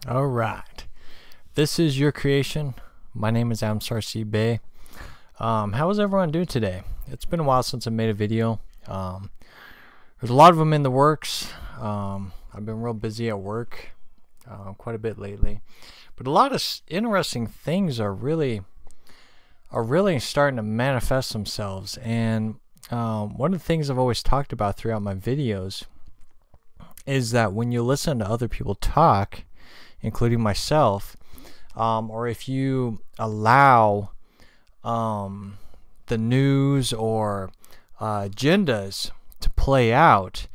All right. This is your creation. My name is Starseed Bey. How is everyone doing today? It's been a while since I made a video. There's a lot of them in the works. I've been real busy at work quite a bit lately. But a lot of interesting things are really starting to manifest themselves. And one of the things I've always talked about throughout my videos is that when you listen to other people talk, including myself, or if you allow the news or agendas to play out,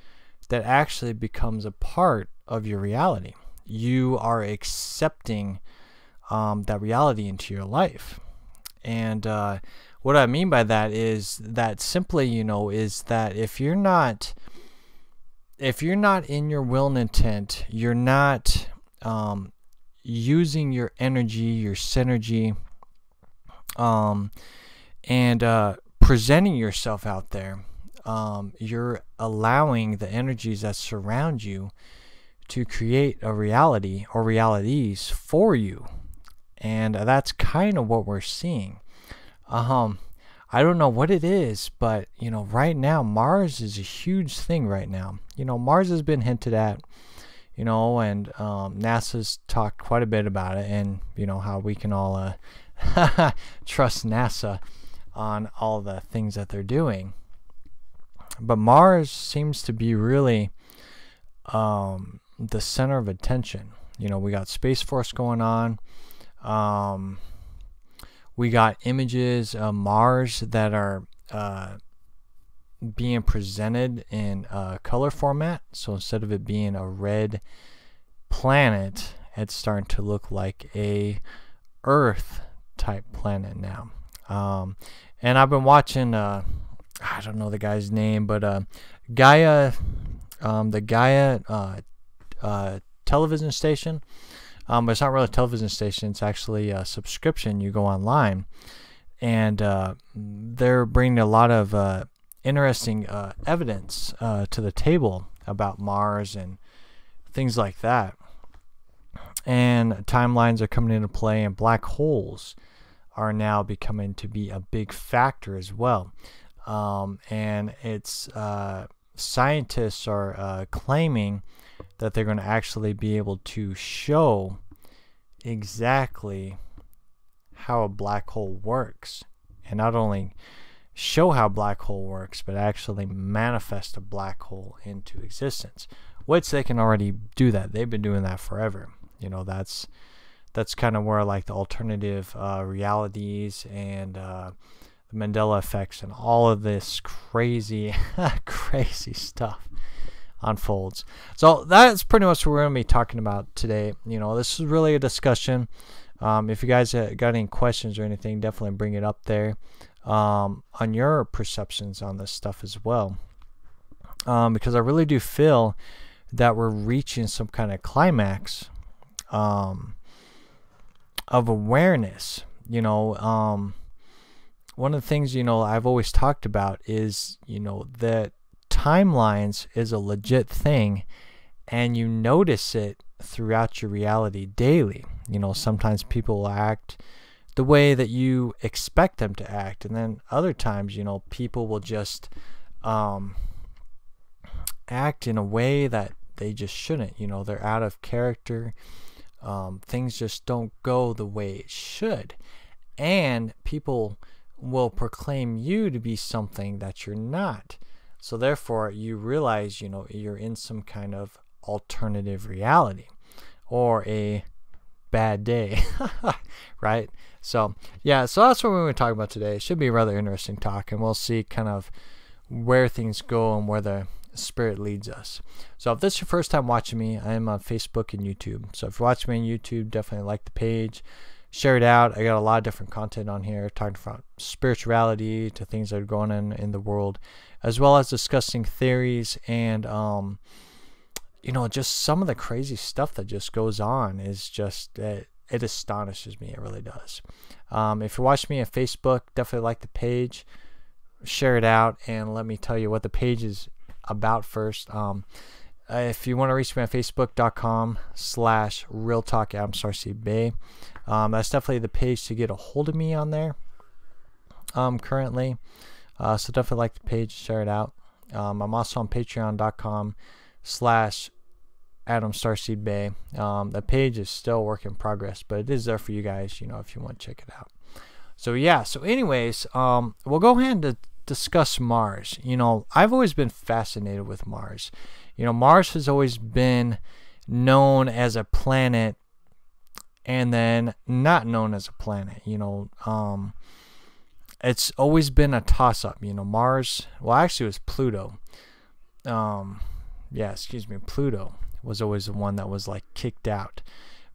that actually becomes a part of your reality. You are accepting that reality into your life. And what I mean by that is that simply, is that if you're not in your will and intent, you're not using your energy, your synergy, and presenting yourself out there, you're allowing the energies that surround you to create a reality or realities for you. And that's kind of what we're seeing. I don't know what it is, but right now Mars is a huge thing right now. Mars has been hinted at, and NASA's talked quite a bit about it, and how we can all trust NASA on all the things that they're doing. But Mars seems to be really the center of attention. We got Space Force going on. We got images of Mars that are being presented in color format. So instead of it being a red planet, it's starting to look like a Earth type planet now. And I've been watching, I don't know the guy's name, but Gaia, the Gaia television station. But it's not really a television station. It's actually a subscription. You go online, and they're bringing a lot of interesting evidence to the table about Mars and things like that. And timelines are coming into play, and black holes are now becoming to be a big factor as well. And it's scientists are claiming that they're going to actually be able to show exactly how a black hole works, and not only show how a black hole works, but actually manifest a black hole into existence, which they can already do that. They've been doing that forever. That's kind of where like the alternative realities and the Mandela effects and all of this crazy crazy stuff unfolds. So that's pretty much what we're going to be talking about today. This is really a discussion. If you guys got any questions or anything, definitely bring it up there on your perceptions on this stuff as well, because I really do feel that we're reaching some kind of climax of awareness. One of the things I've always talked about is that timelines is a legit thing, and you notice it throughout your reality daily. Sometimes people will act the way that you expect them to act, and then other times people will just act in a way that they just shouldn't. They're out of character. Things just don't go the way it should, and people will proclaim you to be something that you're not. So therefore you realize you're in some kind of alternative reality or a bad day. Right? So yeah, so that's what we're going to talk about today. It should be a rather interesting talk, and we'll see kind of where things go and where the spirit leads us. So if this is your first time watching me, I am on Facebook and YouTube. So if you're watching me on YouTube, definitely like the page, share it out. I got a lot of different content on here, talking from spirituality to things that are going on in the world, as well as discussing theories and just some of the crazy stuff that just goes on is just it astonishes me. It really does. If you're watching me on Facebook, definitely like the page, share it out, and let me tell you what the page is about first. If you want to reach me on facebook.com/realtalk, I'm Starseed Bey. That's definitely the page to get a hold of me on there currently. So definitely like the page, share it out. I'm also on patreon.com/Adam Starseed Bey. The page is still a work in progress, but it is there for you guys, if you want to check it out. So yeah, so anyways, we'll go ahead and discuss Mars. I've always been fascinated with Mars. Mars has always been known as a planet and then not known as a planet. It's always been a toss-up. Mars, well, actually it was Pluto. Pluto was always the one that was like kicked out.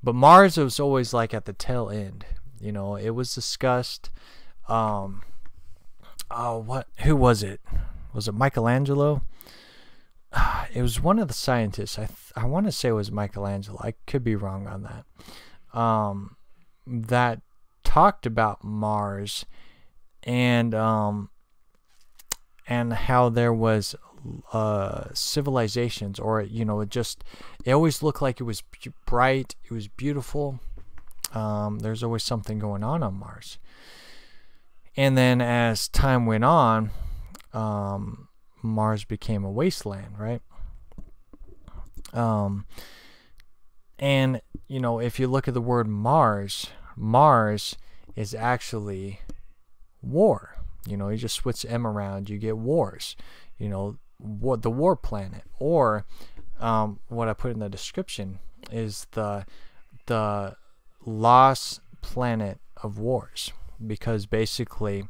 But Mars was always like at the tail end. It was discussed. Who was it? Was it Michelangelo? It was one of the scientists. I want to say it was Michelangelo. I could be wrong on that. That talked about Mars and how there was civilizations, or it always looked like it was bright, it was beautiful. There's always something going on Mars. And then as time went on, Mars became a wasteland, right? And if you look at the word Mars is actually war. You just switch M around, you get wars. The war planet, or what I put in the description is the lost planet of wars, because basically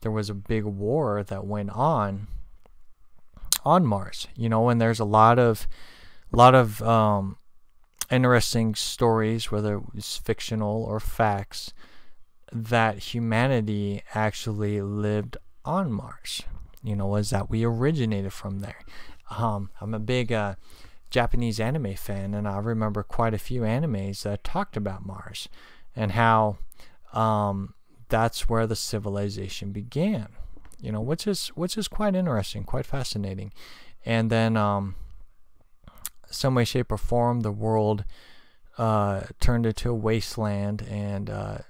there was a big war that went on Mars, and there's a lot of interesting stories, whether it was fictional or facts, that humanity actually lived on Mars. Was that we originated from there. I'm a big Japanese anime fan, and I remember quite a few animes that talked about Mars and how that's where the civilization began. Which is quite interesting, quite fascinating. And then some way, shape, or form, the world turned into a wasteland, and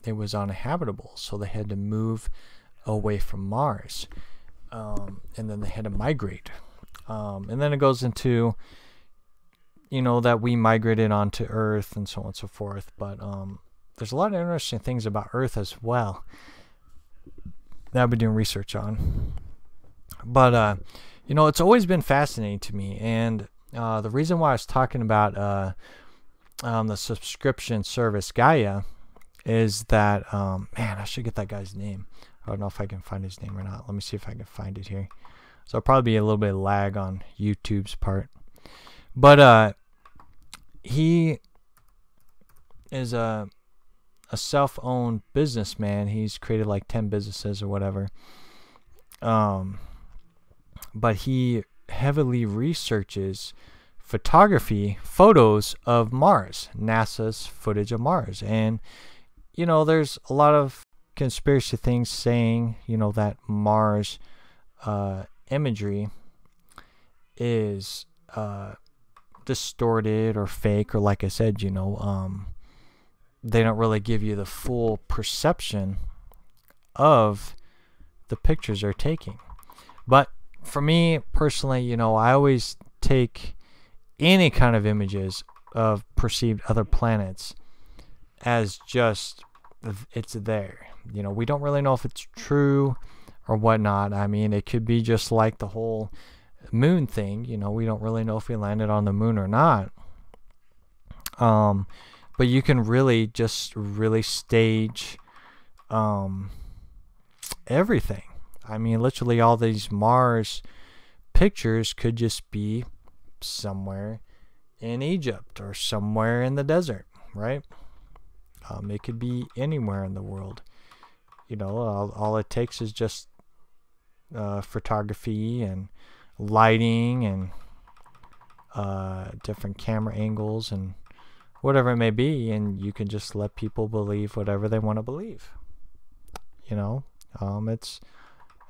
it was uninhabitable, so they had to move away from Mars, and then they had to migrate, and then it goes into that we migrated onto Earth and so on and so forth. But there's a lot of interesting things about Earth as well that I've been doing research on. But it's always been fascinating to me, and the reason why I was talking about the subscription service Gaia is that man, I should get that guy's name. I don't know if I can find his name or not. Let me see if I can find it here. So it'll probably be a little bit of lag on YouTube's part. But he is a self-owned businessman. He's created like 10 businesses or whatever. But he heavily researches photos of Mars, NASA's footage of Mars. And there's a lot of conspiracy things saying that Mars imagery is distorted or fake, or like I said, they don't really give you the full perception of the pictures they're taking. But for me personally, I always take any kind of images of perceived other planets as just it's there. We don't really know if it's true or whatnot. I mean, it could be just like the whole moon thing. We don't really know if we landed on the moon or not. But you can really stage everything. I mean, literally all these Mars pictures could just be somewhere in Egypt or somewhere in the desert, right? It could be anywhere in the world. All it takes is just photography and lighting and different camera angles and whatever it may be, and you can just let people believe whatever they want to believe.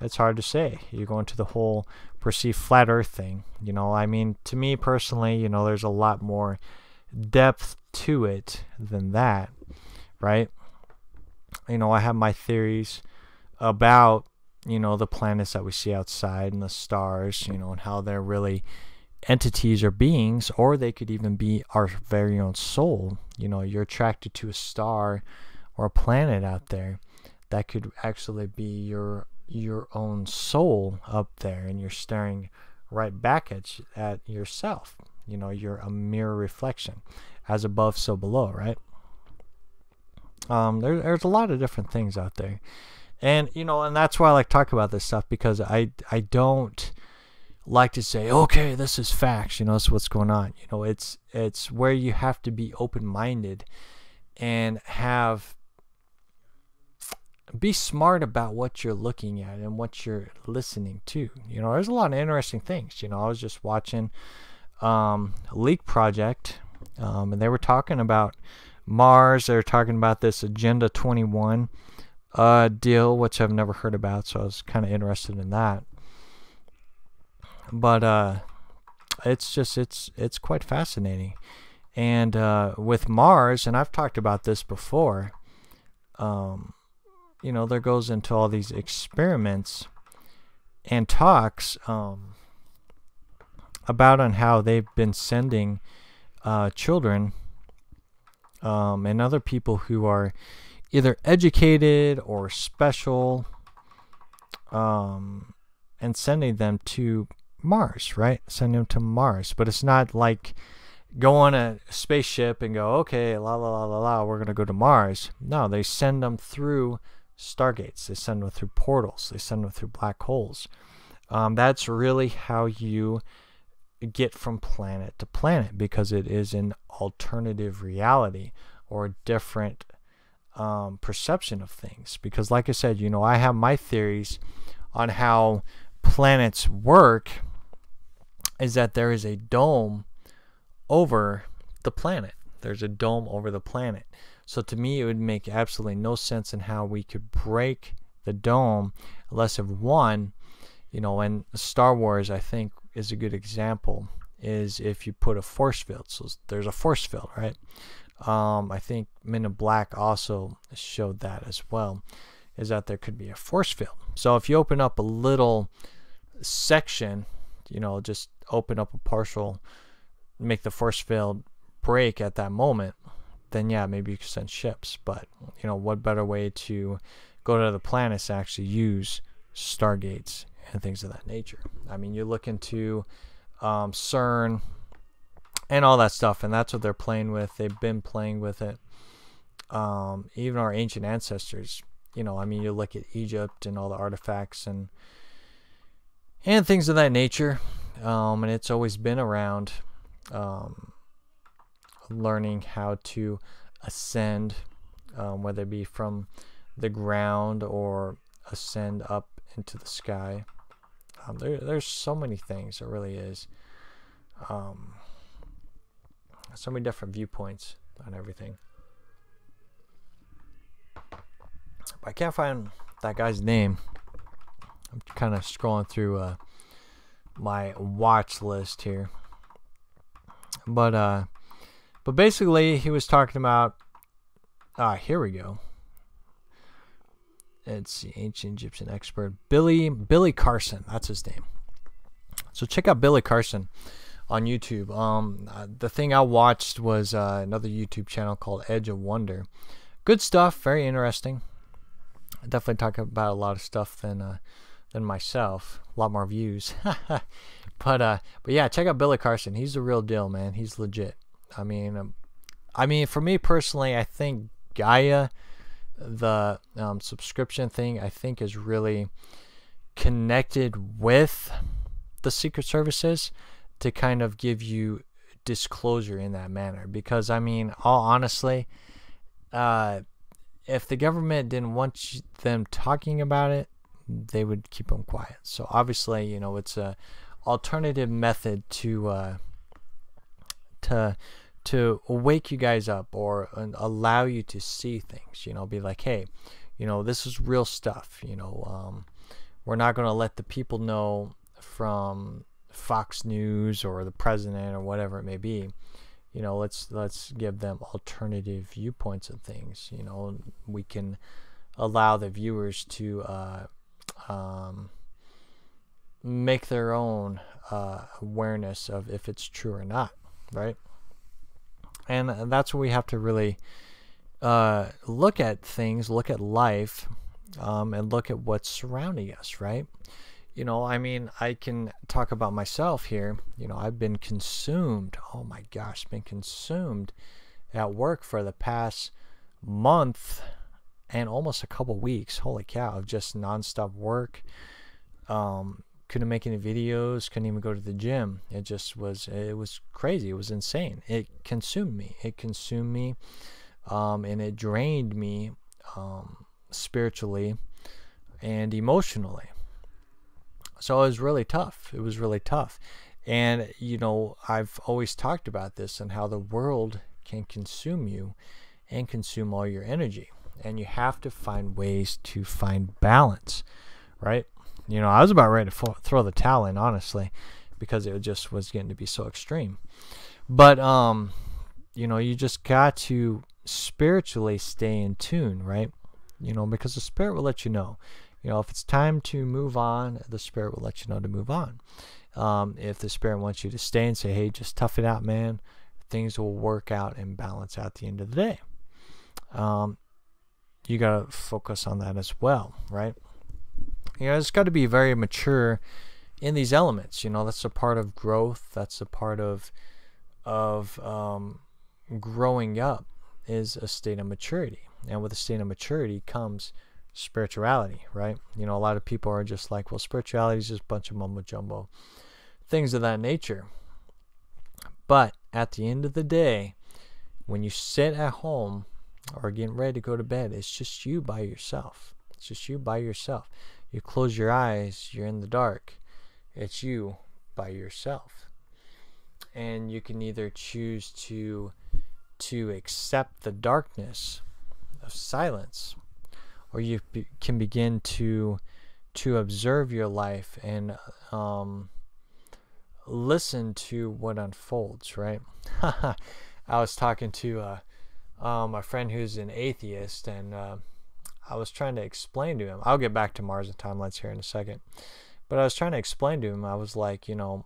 it's hard to say. You go into the whole perceived flat earth thing. You know, I mean, to me personally, you know, there's a lot more depth to it than that, right? You know, I have my theories about, you know, the planets that we see outside and the stars, you know, and how they're really entities or beings, or they could even be our very own soul. You know, you're attracted to a star or a planet out there that could actually be your own soul up there, and you're staring right back at yourself. You know, you're a mirror reflection, as above so below, right? There's a lot of different things out there, and you know, and that's why I like to talk about this stuff, because I don't like to say, okay, this is facts, you know, this is what's going on. You know, it's where you have to be open-minded and be smart about what you're looking at and what you're listening to. You know, there's a lot of interesting things. You know, I was just watching Leak Project, and they were talking about Mars. They were talking about this Agenda 21 deal, which I've never heard about, so I was kind of interested in that. But it's just it's quite fascinating. And with Mars, and I've talked about this before, you know, there goes into all these experiments and talks about on how they've been sending children and other people who are either educated or special, and sending them to Mars, right? Sending them to Mars. But it's not like go on a spaceship and go, okay, la la la la la, we're gonna go to Mars. No, they send them through stargates. They send them through portals. They send them through black holes. That's really how you get from planet to planet, because it is an alternative reality or a different perception of things. Because like I said, you know, I have my theories on how planets work, is that there is a dome over the planet. There's a dome over the planet. So to me, it would make absolutely no sense in how we could break the dome unless if one, you know, and Star Wars, I think, is a good example, is if you put a force field. So there's a force field, right? I think Men in Black also showed that as well, is that there could be a force field. So if you open up a little section, you know, just open up a partial, make the force field break at that moment, then yeah, maybe you could send ships. But you know, what better way to go to other planets to actually use stargates and things of that nature? I mean, you look into CERN and all that stuff, and that's what they're playing with. They've been playing with it. Even our ancient ancestors, you know, I mean, you look at Egypt and all the artifacts and things of that nature, and it's always been around, learning how to ascend, whether it be from the ground or ascend up into the sky. There's so many things. There really is. So many different viewpoints on everything. But I can't find that guy's name. I'm kind of scrolling through my watch list here. But basically, he was talking about. Here we go. It's the ancient Egyptian expert Billy Carson. That's his name. So check out Billy Carson on YouTube. The thing I watched was another YouTube channel called Edge of Wonder. Good stuff. Very interesting. I definitely talk about a lot of stuff than myself. A lot more views. But yeah, check out Billy Carson. He's the real deal, man. He's legit. I mean, for me personally, I think Gaia, the subscription thing, I think is really connected with the Secret Services to kind of give you disclosure in that manner. Because I mean, all honestly, if the government didn't want them talking about it, they would keep them quiet. So obviously, you know, it's a alternative method to wake you guys up or allow you to see things. You know, be like, hey, you know, this is real stuff. You know, We're not going to let the people know from Fox News or the president or whatever it may be. You know, let's give them alternative viewpoints of things. You know, we can allow the viewers to make their own awareness of if it's true or not, right? And that's where we have to really look at things, look at life, and look at what's surrounding us, right? You know, I mean, I can talk about myself here. You know, I've been consumed. Oh my gosh, been consumed at work for the past month and almost a couple weeks. Holy cow, of just nonstop work. Couldn't make any videos, couldn't even go to the gym. It was crazy. It was insane. It consumed me. And it drained me spiritually and emotionally. So it was really tough. And, you know, I've always talked about this and how the world can consume you and consume all your energy. And you have to find ways to find balance, right? You know, I was about ready to throw the towel in, honestly, because it just was getting to be so extreme. But, you know, you just got to spiritually stay in tune, right? You know, because the Spirit will let you know. You know, if it's time to move on, the Spirit will let you know to move on. If the Spirit wants you to stay and say, hey, just tough it out, man, things will work out and balance out at the end of the day. You got to focus on that as well, right? You know, it's got to be very mature in these elements. You know, that's a part of growth. That's a part of growing up, is a state of maturity. And with a state of maturity comes spirituality, right? You know, a lot of people are just like, well, spirituality is just a bunch of mumbo jumbo, things of that nature. But at the end of the day, when you sit at home or getting ready to go to bed, it's just you by yourself. It's just you by yourself. You close your eyes, you're in the dark. It's you by yourself. And you can either choose to accept the darkness of silence, or you can begin to observe your life and listen to what unfolds, right? I was talking to my friend who's an atheist, and I was trying to explain to him. I'll get back to Mars and timelines here in a second. But I was trying to explain to him, I was like, you know,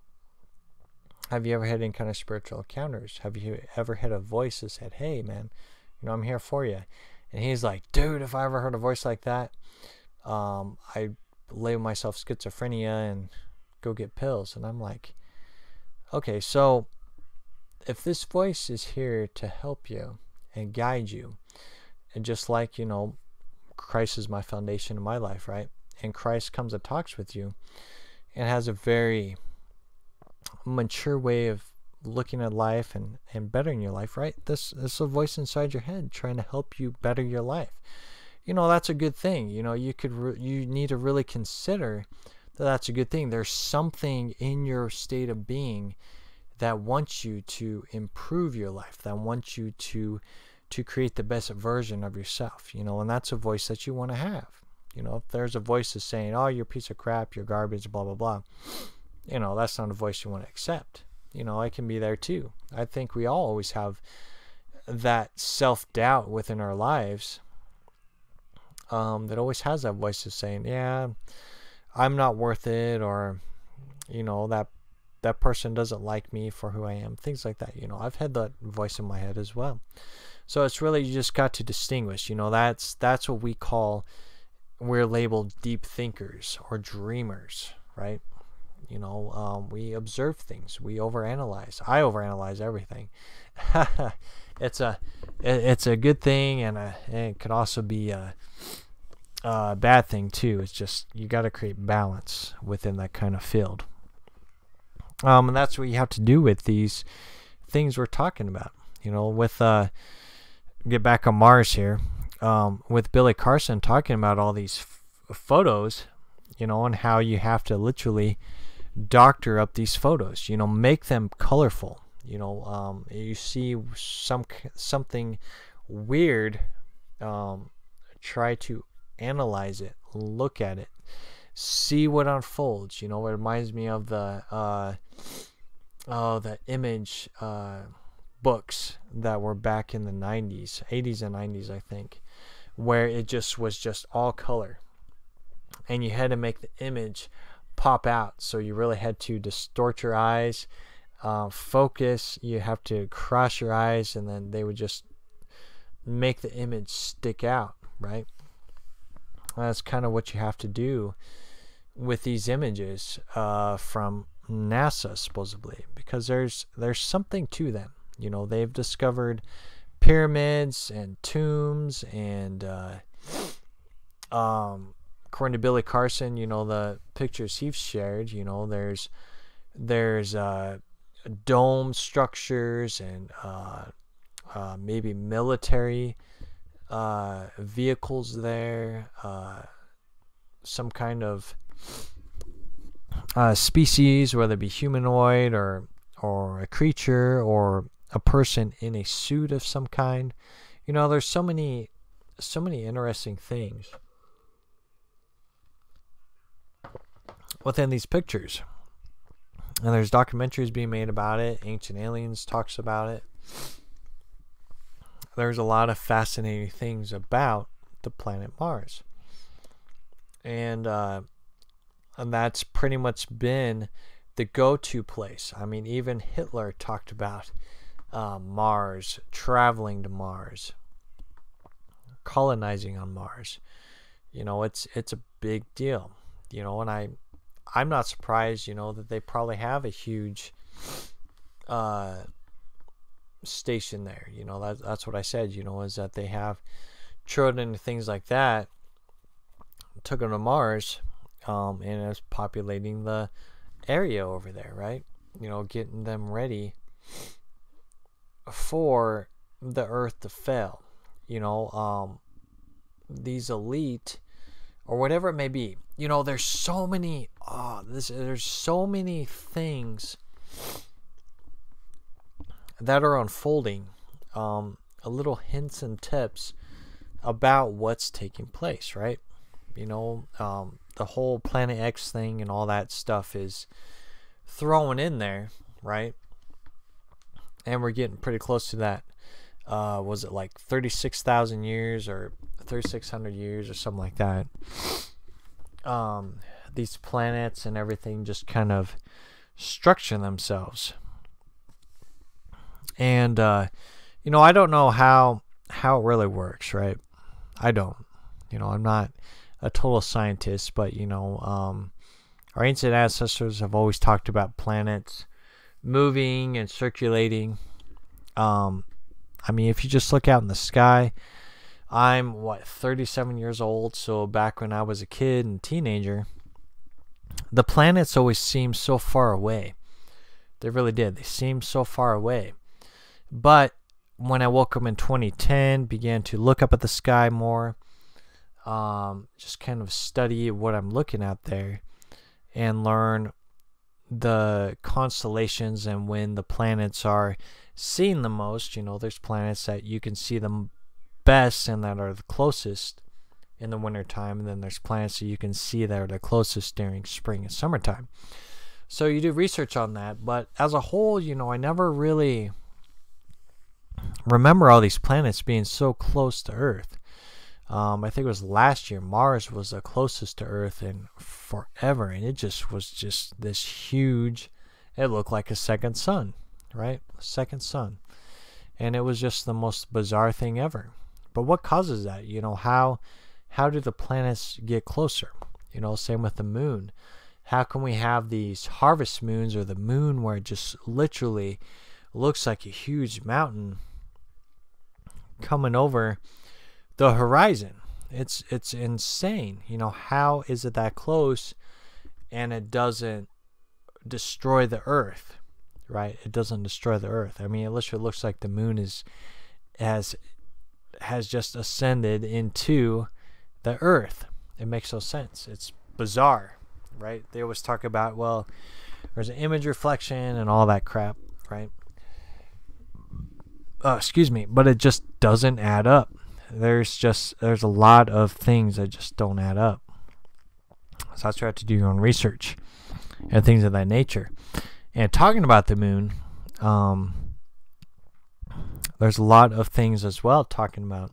have you ever had any kind of spiritual encounters? Have you ever had a voice that said, hey, man, you know, I'm here for you? And he's like, dude, if I ever heard a voice like that, I label myself schizophrenia and go get pills. And I'm like, okay, so if this voice is here to help you and guide you, and just like, you know, Christ is my foundation in my life, right? And Christ comes and talks with you and has a very mature way of looking at life and bettering your life, right? This is a voice inside your head trying to help you better your life. You know, that's a good thing. You know, you need to really consider that that's a good thing. There's something in your state of being that wants you to improve your life, that wants you to create the best version of yourself, you know, and that's a voice that you want to have. You know, if there's a voice that's saying, oh, you're a piece of crap, you're garbage, blah, blah, blah, you know, that's not a voice you want to accept. You know, I can be there too. I think we all always have that self-doubt within our lives that always has that voice that's saying, yeah, I'm not worth it, or, you know, that person doesn't like me for who I am, things like that. You know, I've had that voice in my head as well. So it's really, you just got to distinguish. You know, that's what we're labeled deep thinkers or dreamers, right? You know, we observe things, we overanalyze. I overanalyze everything. It's a good thing, and it could also be a bad thing too. It's just, you got to create balance within that kind of field. And that's what you have to do with these things we're talking about. You know, with get back on Mars here, with Billy Carson talking about all these photos, you know, and how you have to literally doctor up these photos, you know, make them colorful. You know, you see something weird, try to analyze it, look at it, see what unfolds. You know, it reminds me of the image books that were back in the 90s, 80s and 90s, I think, where it just was just all color, and you had to make the image pop out. So you really had to distort your eyes, focus. You have to cross your eyes, and then they would just make the image stick out, right? That's kind of what you have to do with these images from NASA, supposedly, because there's something to them. You know, they've discovered pyramids and tombs, and according to Billy Carson, you know, the pictures he's shared, you know, there's dome structures and maybe military vehicles there, some kind of species, whether it be humanoid or a creature or a person in a suit of some kind. You know, there's so many interesting things within these pictures, and there's documentaries being made about it. Ancient Aliens talks about it. There's a lot of fascinating things about the planet Mars, and that's pretty much been the go-to place. I mean, even Hitler talked about Mars, traveling to Mars, colonizing on Mars. You know, it's a big deal. You know, and I'm not surprised, you know, that they probably have a huge station there. You know, that's what I said, you know, is that they have children and things like that, took them to Mars, and it's populating the area over there, right? You know, getting them ready for the Earth to fail. You know, these elite, or whatever it may be. You know, there's so many there's so many things that are unfolding, little hints and tips about what's taking place, right? You know, the whole Planet X thing and all that stuff is thrown in there, right? And we're getting pretty close to that. Was it like 36,000 years or 3,600 years or something like that? These planets and everything just kind of structure themselves. And, you know, I don't know how it really works, right? I don't. You know, I'm not a total scientist, but, you know, our ancient ancestors have always talked about planets moving and circulating. I mean, if you just look out in the sky, I'm 37 years old, so back when I was a kid and teenager, the planets always seemed so far away. They really did. They seemed so far away. But when I woke up in 2010, began to look up at the sky more, just kind of study what I'm looking at there and learn the constellations and when the planets are seen the most. You know, there's planets that you can see them best and that are the closest in the wintertime, and then there's planets that you can see that are the closest during spring and summertime. So you do research on that, but as a whole, you know, I never really remember all these planets being so close to Earth. I think it was last year, Mars was the closest to Earth in forever, and it just was just this huge, it looked like a second sun, right? A second sun. And it was just the most bizarre thing ever. But what causes that? You know, how do the planets get closer? You know, same with the moon. How can we have these harvest moons, or the moon where it just literally looks like a huge mountain coming over the horizon? It's insane. You know, how is it that close and it doesn't destroy the Earth, right? It doesn't destroy the Earth. I mean, it literally looks like the moon has just ascended into the Earth. It makes no sense. It's bizarre, right? They always talk about, well, there's an image reflection and all that crap, right? Excuse me, but it just doesn't add up. There's a lot of things that just don't add up. So that's why you have to do your own research and things of that nature. And talking about the moon, there's a lot of things as well talking about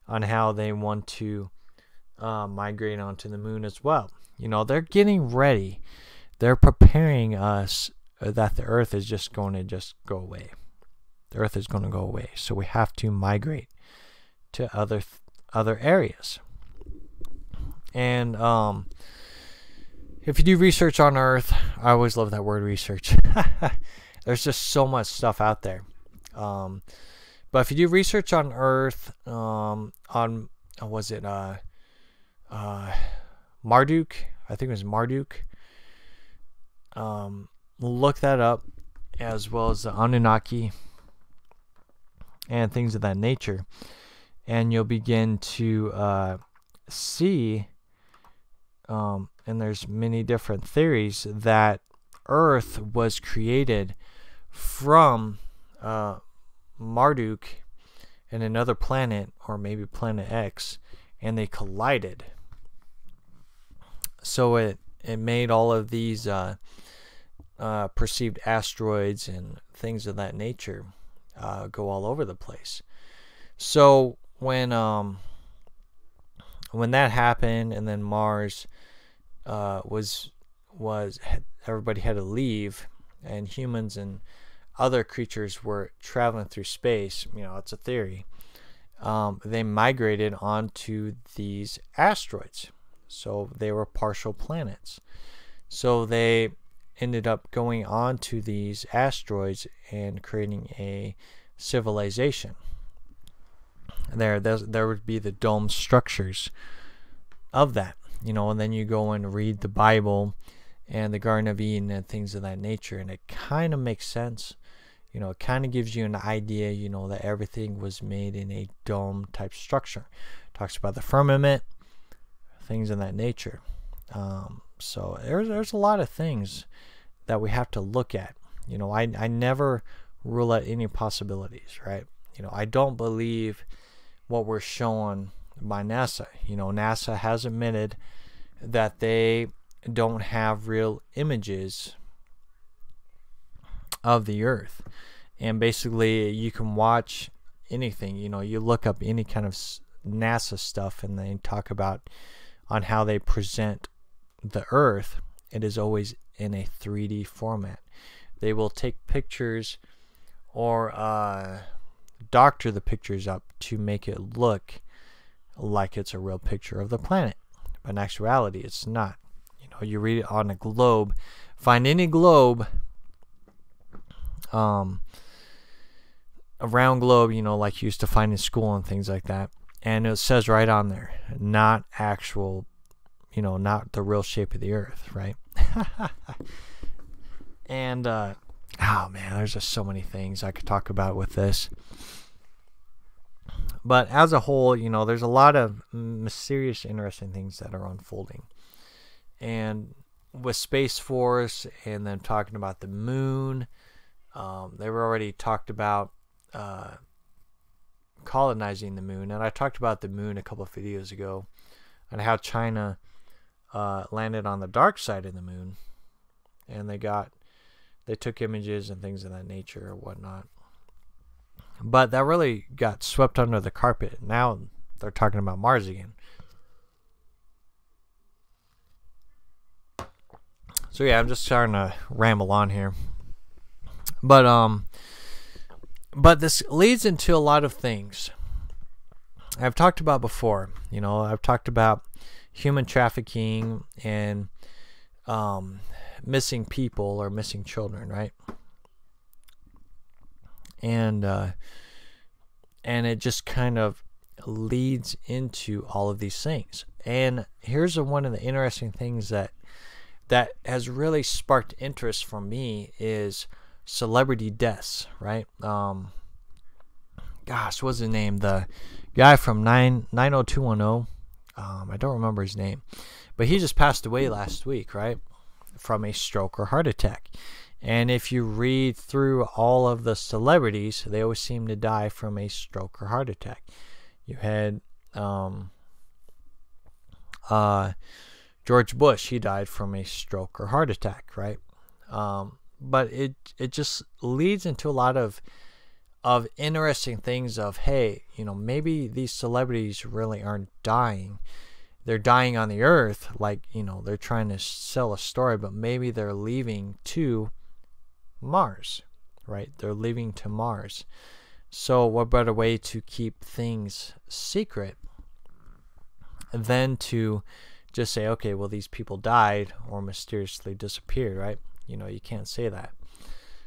on how they want to migrate onto the moon as well. They're getting ready. They're preparing us that the Earth is just going to go away. The Earth is going to go away. So we have to migrate to other areas. And if you do research on Earth, I always love that word research. There's just so much stuff out there. But if you do research on Earth, Marduk? I think it was Marduk. Look that up, as well as the Anunnaki and things of that nature, and you'll begin to see, and there's many different theories that Earth was created from Marduk and another planet, or maybe Planet X, and they collided. So it made all of these perceived asteroids and things of that nature go all over the place. So when that happened, and then Mars was everybody had to leave, and humans and other creatures were traveling through space. It's a theory. They migrated onto these asteroids. So they were partial planets. So they ended up going on to these asteroids and creating a civilization. There would be the dome structures of that, and then you go and read the Bible and the Garden of Eden and things of that nature, and it kind of makes sense. It kind of gives you an idea, that everything was made in a dome type structure. Talks about the firmament, things of that nature. So there's a lot of things that we have to look at. I never rule out any possibilities, right? I don't believe what we're shown by NASA. NASA has admitted that they don't have real images of the Earth. And basically, you can watch anything. You look up any kind of NASA stuff, and they talk about on how they present the Earth. It is always in a 3D format. They will take pictures or doctor the pictures up to make it look like it's a real picture of the planet. But in actuality, it's not. You read it on a globe. Find any globe, a round globe, like you used to find in school and things like that, and it says right on there, not actual, not the real shape of the Earth, right? And oh man, there's just so many things I could talk about with this. But as a whole, there's a lot of mysterious, interesting things that are unfolding. And with Space Force, and then talking about the moon, they were already talked about colonizing the moon. And I talked about the moon a couple of videos ago, and how China landed on the dark side of the moon, and they took images and things of that nature or whatnot. But that really got swept under the carpet. Now they're talking about Mars again. So yeah, I'm just starting to ramble on here. But this leads into a lot of things I've talked about before. I've talked about human trafficking and missing people or missing children, right? And it just kind of leads into all of these things. And here's one of the interesting things that has really sparked interest from me is celebrity deaths, right? Gosh, what's his name? The guy from 90210. I don't remember his name, but he just passed away last week, right? From a stroke or heart attack. And if you read through all of the celebrities, they always seem to die from a stroke or heart attack. You had George Bush, he died from a stroke or heart attack, right? But it just leads into a lot of interesting things of, hey, maybe these celebrities really aren't dying. They're dying on the earth, like, they're trying to sell a story, but maybe they're leaving to Mars, right? They're leaving to Mars. So what better way to keep things secret than to just say, okay, well, these people died or mysteriously disappeared, right? You can't say that.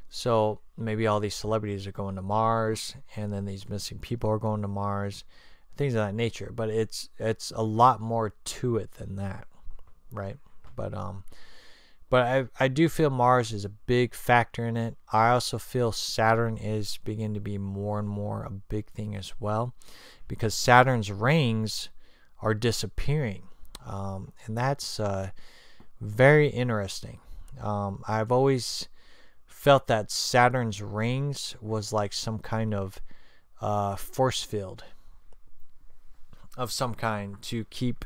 So maybe all these celebrities are going to Mars, and then these missing people are going to Mars, things of that nature. But it's a lot more to it than that, right? But I do feel Mars is a big factor in it. I also feel Saturn is beginning to be more and more a big thing as well, because Saturn's rings are disappearing, and that's very interesting. I've always felt that Saturn's rings was like some kind of force field of some kind to keep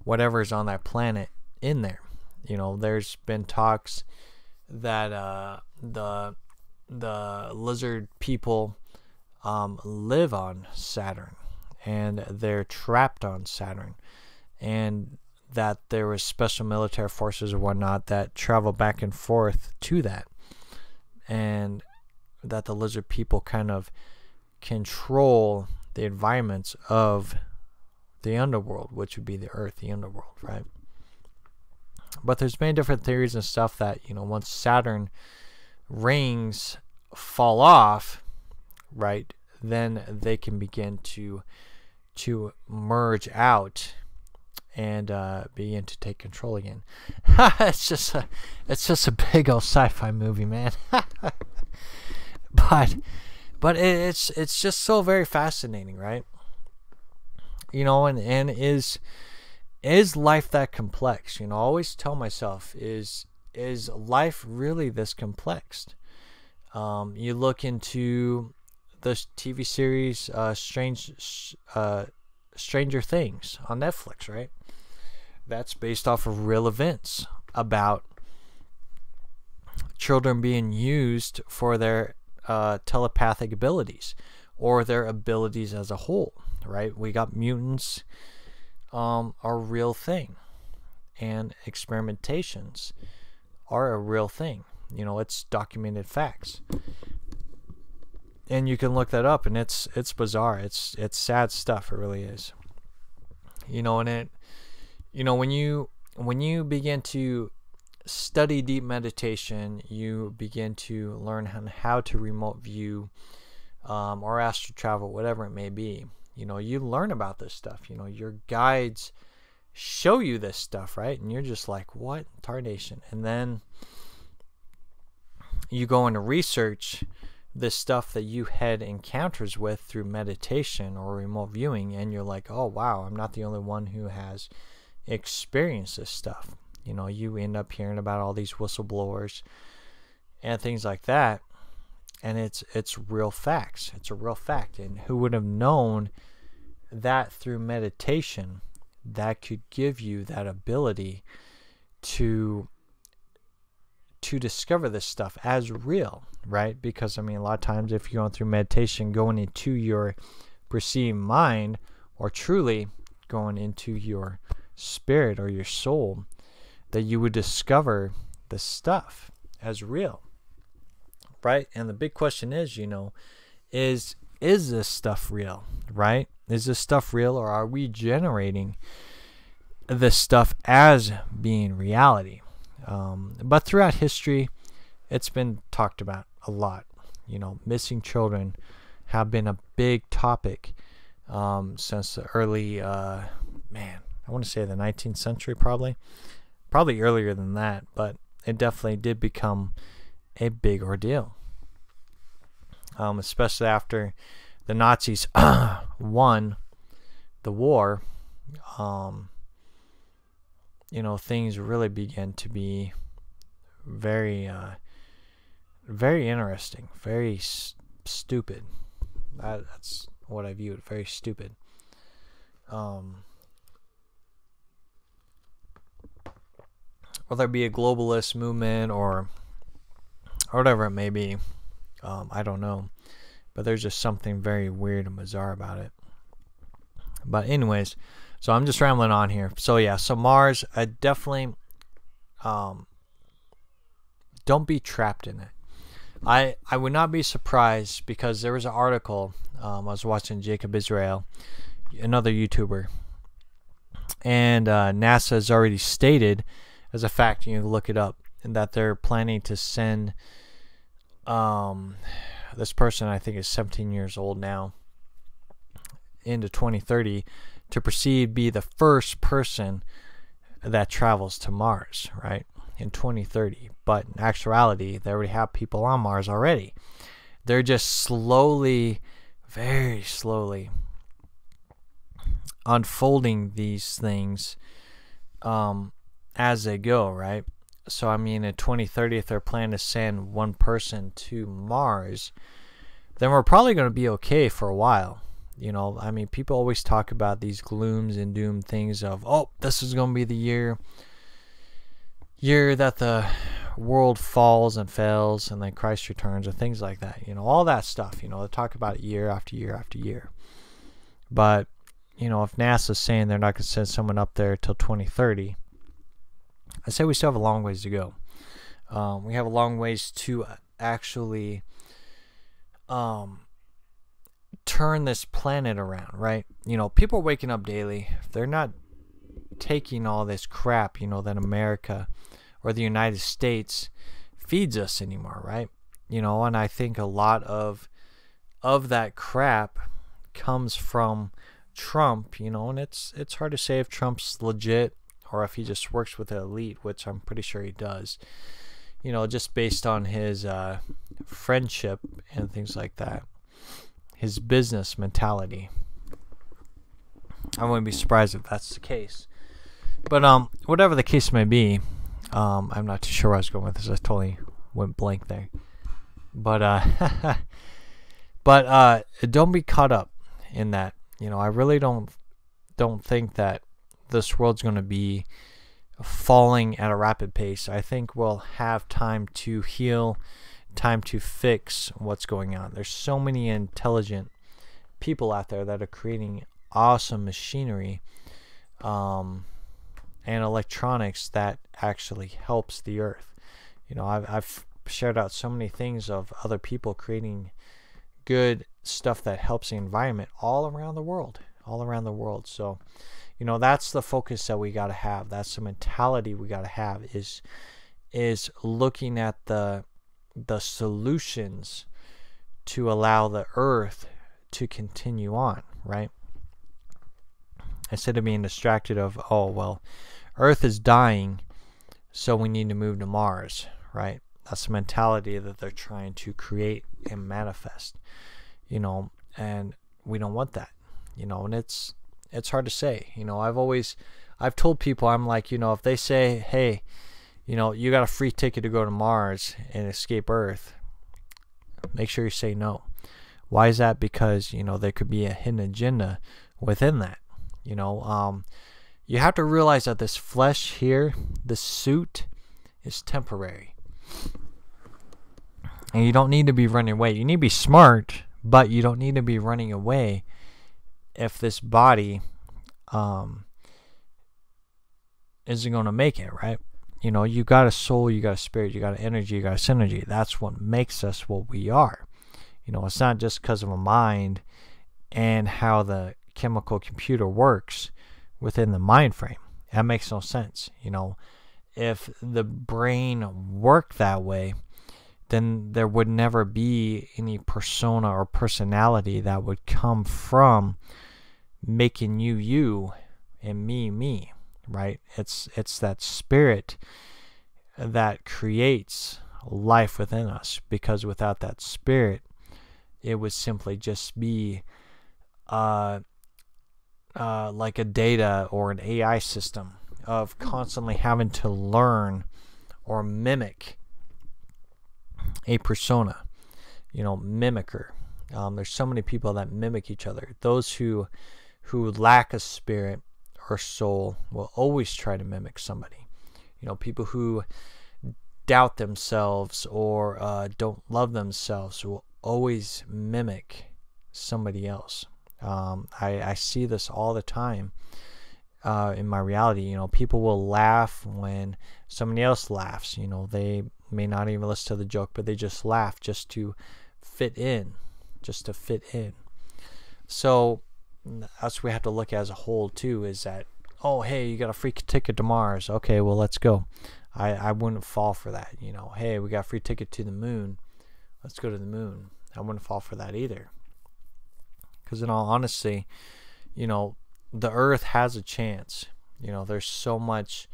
whatever's on that planet in there. There's been talks that the lizard people live on Saturn, and they're trapped on Saturn, and that there was special military forces or whatnot that travel back and forth to that, and that the lizard people kind of control the environments of the underworld, which would be the earth, the underworld, right? But there's many different theories and stuff that, once Saturn rings fall off, right, then they can begin to merge out and begin to take control again. It's just a big old sci-fi movie, man. but it's just so very fascinating, right? And is life that complex? I always tell myself, is life really this complex? You look into the TV series Stranger Things on Netflix, right? That's based off of real events about children being used for their telepathic abilities or their abilities as a whole, right? We got mutants are a real thing, and experimentations are a real thing. It's documented facts, and you can look that up, and it's bizarre. It's sad stuff. It really is. And it, when you begin to study deep meditation, you begin to learn how to remote view, or astral travel, whatever it may be. You learn about this stuff. Your guides show you this stuff, right? And you're just like, what tarnation? And then you go into research this stuff that you had encounters with through meditation or remote viewing, and you're like, oh wow, I'm not the only one who has experienced this stuff. You end up hearing about all these whistleblowers and things like that, and it's real facts. It's a real fact. And who would have known that through meditation that could give you that ability to discover this stuff as real, right? Because a lot of times if you're going through meditation, going into your perceived mind, or truly going into your spirit or your soul, that you would discover the stuff as real, right? And the big question is, is this stuff real, right? Is this stuff real, or are we generating this stuff as being reality? But throughout history, it's been talked about a lot. Missing children have been a big topic since the early, I want to say the 19th century, probably earlier than that, but it definitely did become a big ordeal, especially after the Nazis won the war. Things really began to be very, very interesting, very stupid. That's what I view it, very stupid. whether it be a globalist movement or whatever it may be. I don't know. But there's just something very weird and bizarre about it. But anyways, so I'm just rambling on here. So yeah, so Mars, I definitely don't be trapped in it. I would not be surprised, because there was an article I was watching, Jacob Israel, another YouTuber, and NASA has already stated as a fact, you can look it up, and that they're planning to send this person, I think is 17 years old now, into 2030 to be the first person that travels to Mars, right, in 2030. But in actuality, they already have people on Mars already. They're just slowly, very slowly, unfolding these things as they go, right? So I mean, in 2030, if they're planning to send one person to Mars, then we're probably going to be okay for a while. You know, I mean, people always talk about these glooms and doom things of, oh, this is going to be the year that the world falls and fails and then Christ returns, or things like that. You know, all that stuff. You know, they talk about it year after year after year. But, you know, if NASA's saying they're not going to send someone up there till 2030, I say we still have a long ways to go. We have a long ways to actually turn this planet around, right? You know, people are waking up daily. They're not taking all this crap, you know, that America or the United States feeds us anymore, right? You know, and I think a lot of that crap comes from Trump, you know, and it's hard to say if Trump's legit or if he just works with the elite, which I'm pretty sure he does, you know, just based on his friendship and things like that, his business mentality. I wouldn't be surprised if that's the case. But whatever the case may be, I'm not too sure where I was going with this. I totally went blank there. But don't be caught up in that. You know, I really don't think that this world's going to be falling at a rapid pace. I think we'll have time to heal, time to fix what's going on. There's so many intelligent people out there that are creating awesome machinery and electronics that actually helps the earth. You know, I've shared out so many things of other people creating good stuff that helps the environment all around the world. So, you know, that's the focus that we got to have. That's the mentality we got to have, is looking at the solutions to allow the earth to continue on, right? Instead of being distracted of, oh, well, earth is dying, so we need to move to Mars, right? That's the mentality that they're trying to create and manifest, you know, and we don't want that, you know, and it's hard to say. You know, I've told people, I'm like, you know, if they say, hey, you know, you got a free ticket to go to Mars and escape Earth, make sure you say no. Why is that? Because, you know, there could be a hidden agenda within that. You know, you have to realize that this flesh here, this suit, is temporary. And you don't need to be running away. You need to be smart, but you don't need to be running away if this body isn't going to make it, right? You know, you got a soul, you got a spirit, you got an energy, you got a synergy. That's what makes us what we are. You know, it's not just because of a mind and how the chemical computer works within the mind frame. That makes no sense. You know, if the brain worked that way, then there would never be any persona or personality that would come from making you you and me, right? It's that spirit that creates life within us, because without that spirit, it would simply just be like a data or an AI system of constantly having to learn or mimic a persona, you know, mimicker. There's so many people that mimic each other. Those who lack a spirit or soul will always try to mimic somebody. People who doubt themselves or don't love themselves will always mimic somebody else. I see this all the time in my reality. People will laugh when somebody else laughs. They may not even listen to the joke, but they just laugh just to fit in, So that's what we have to look at as a whole too, is that, oh, hey, you got a free ticket to Mars. Okay, well, let's go. I wouldn't fall for that. Hey, we got a free ticket to the moon. Let's go to the moon. I wouldn't fall for that either. Because in all honesty, the Earth has a chance. There's so much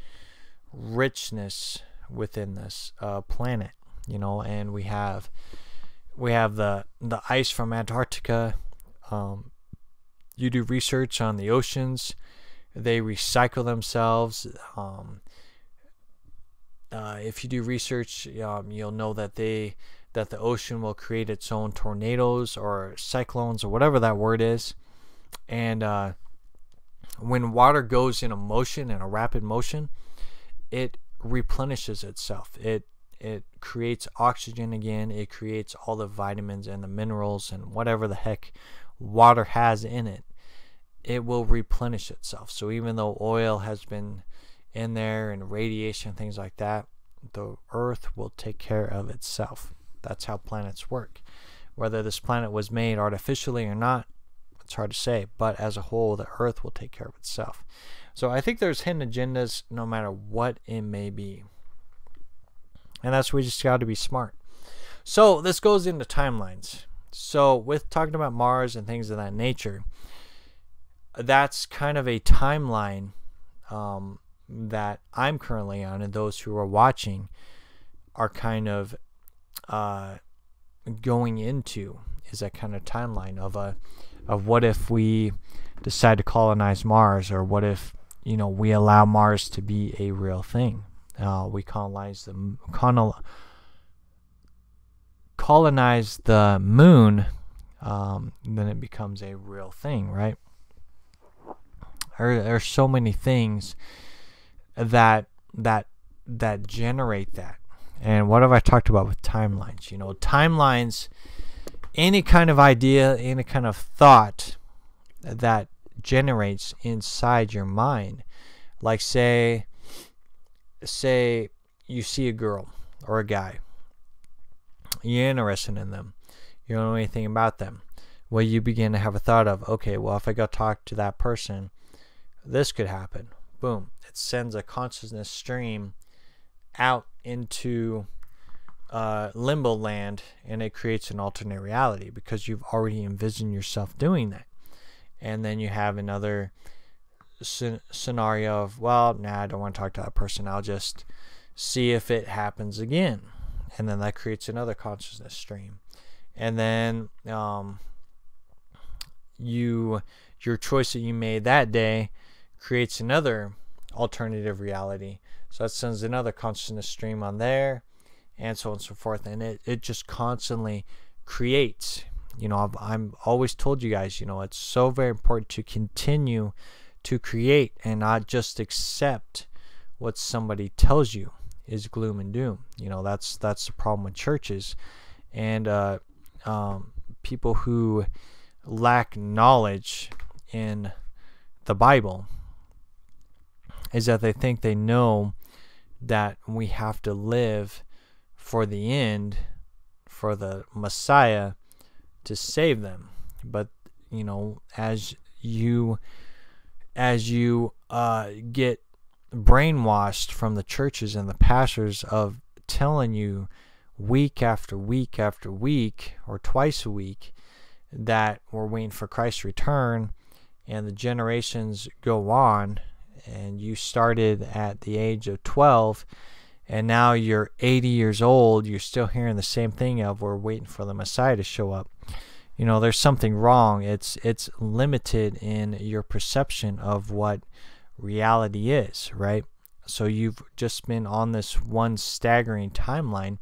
richness within this planet. And we have the ice from Antarctica. You do research on the oceans, they recycle themselves. If you do research, you'll know that the ocean will create its own tornadoes or cyclones or whatever that word is. And when water goes in a rapid motion, it replenishes itself. It creates oxygen again. It creates all the vitamins and the minerals and whatever the heck water has in it. It will replenish itself. So even though oil has been in there and radiation, things like that, the Earth will take care of itself. That's how planets work. Whether this planet was made artificially or not, it's hard to say. But as a whole, the Earth will take care of itself. So I think there's hidden agendas no matter what it may be. And that's where we just got to be smart. So this goes into timelines. So with talking about Mars and things of that nature, that's kind of a timeline that I'm currently on, and those who are watching are kind of going into, is that kind of timeline of what if we decide to colonize Mars, or what if we allow Mars to be a real thing. We colonize the moon, then it becomes a real thing, right? There are so many things that generate that. And what have I talked about with timelines? Timelines, any kind of idea, any kind of thought that generates inside your mind. Like say you see a girl or a guy, you're interested in them, you don't know anything about them. Well, you begin to have a thought of, okay, well, if I go talk to that person, this could happen. Boom. It sends a consciousness stream out into limbo land, and it creates an alternate reality because you've already envisioned yourself doing that. And then you have another scenario of, well, nah, I don't want to talk to that person. I'll just see if it happens again. And then that creates another consciousness stream. And then your choice that you made that day creates another alternative reality. So that sends another consciousness stream on there, and so on and so forth. And it just constantly creates. I'm always told you guys, it's so very important to continue to create and not just accept what somebody tells you is gloom and doom. That's the problem with churches and people who lack knowledge in the Bible, is that they think they know that we have to live for the end, for the Messiah to save them. But as you get brainwashed from the churches and the pastors of telling you week after week after week, or twice a week, that we're waiting for Christ's return, and the generations go on, and you started at the age of 12 and now you're 80 years old, you're still hearing the same thing of, we're waiting for the Messiah to show up. There's something wrong. It's limited in your perception of what reality is, right? So you've just been on this one staggering timeline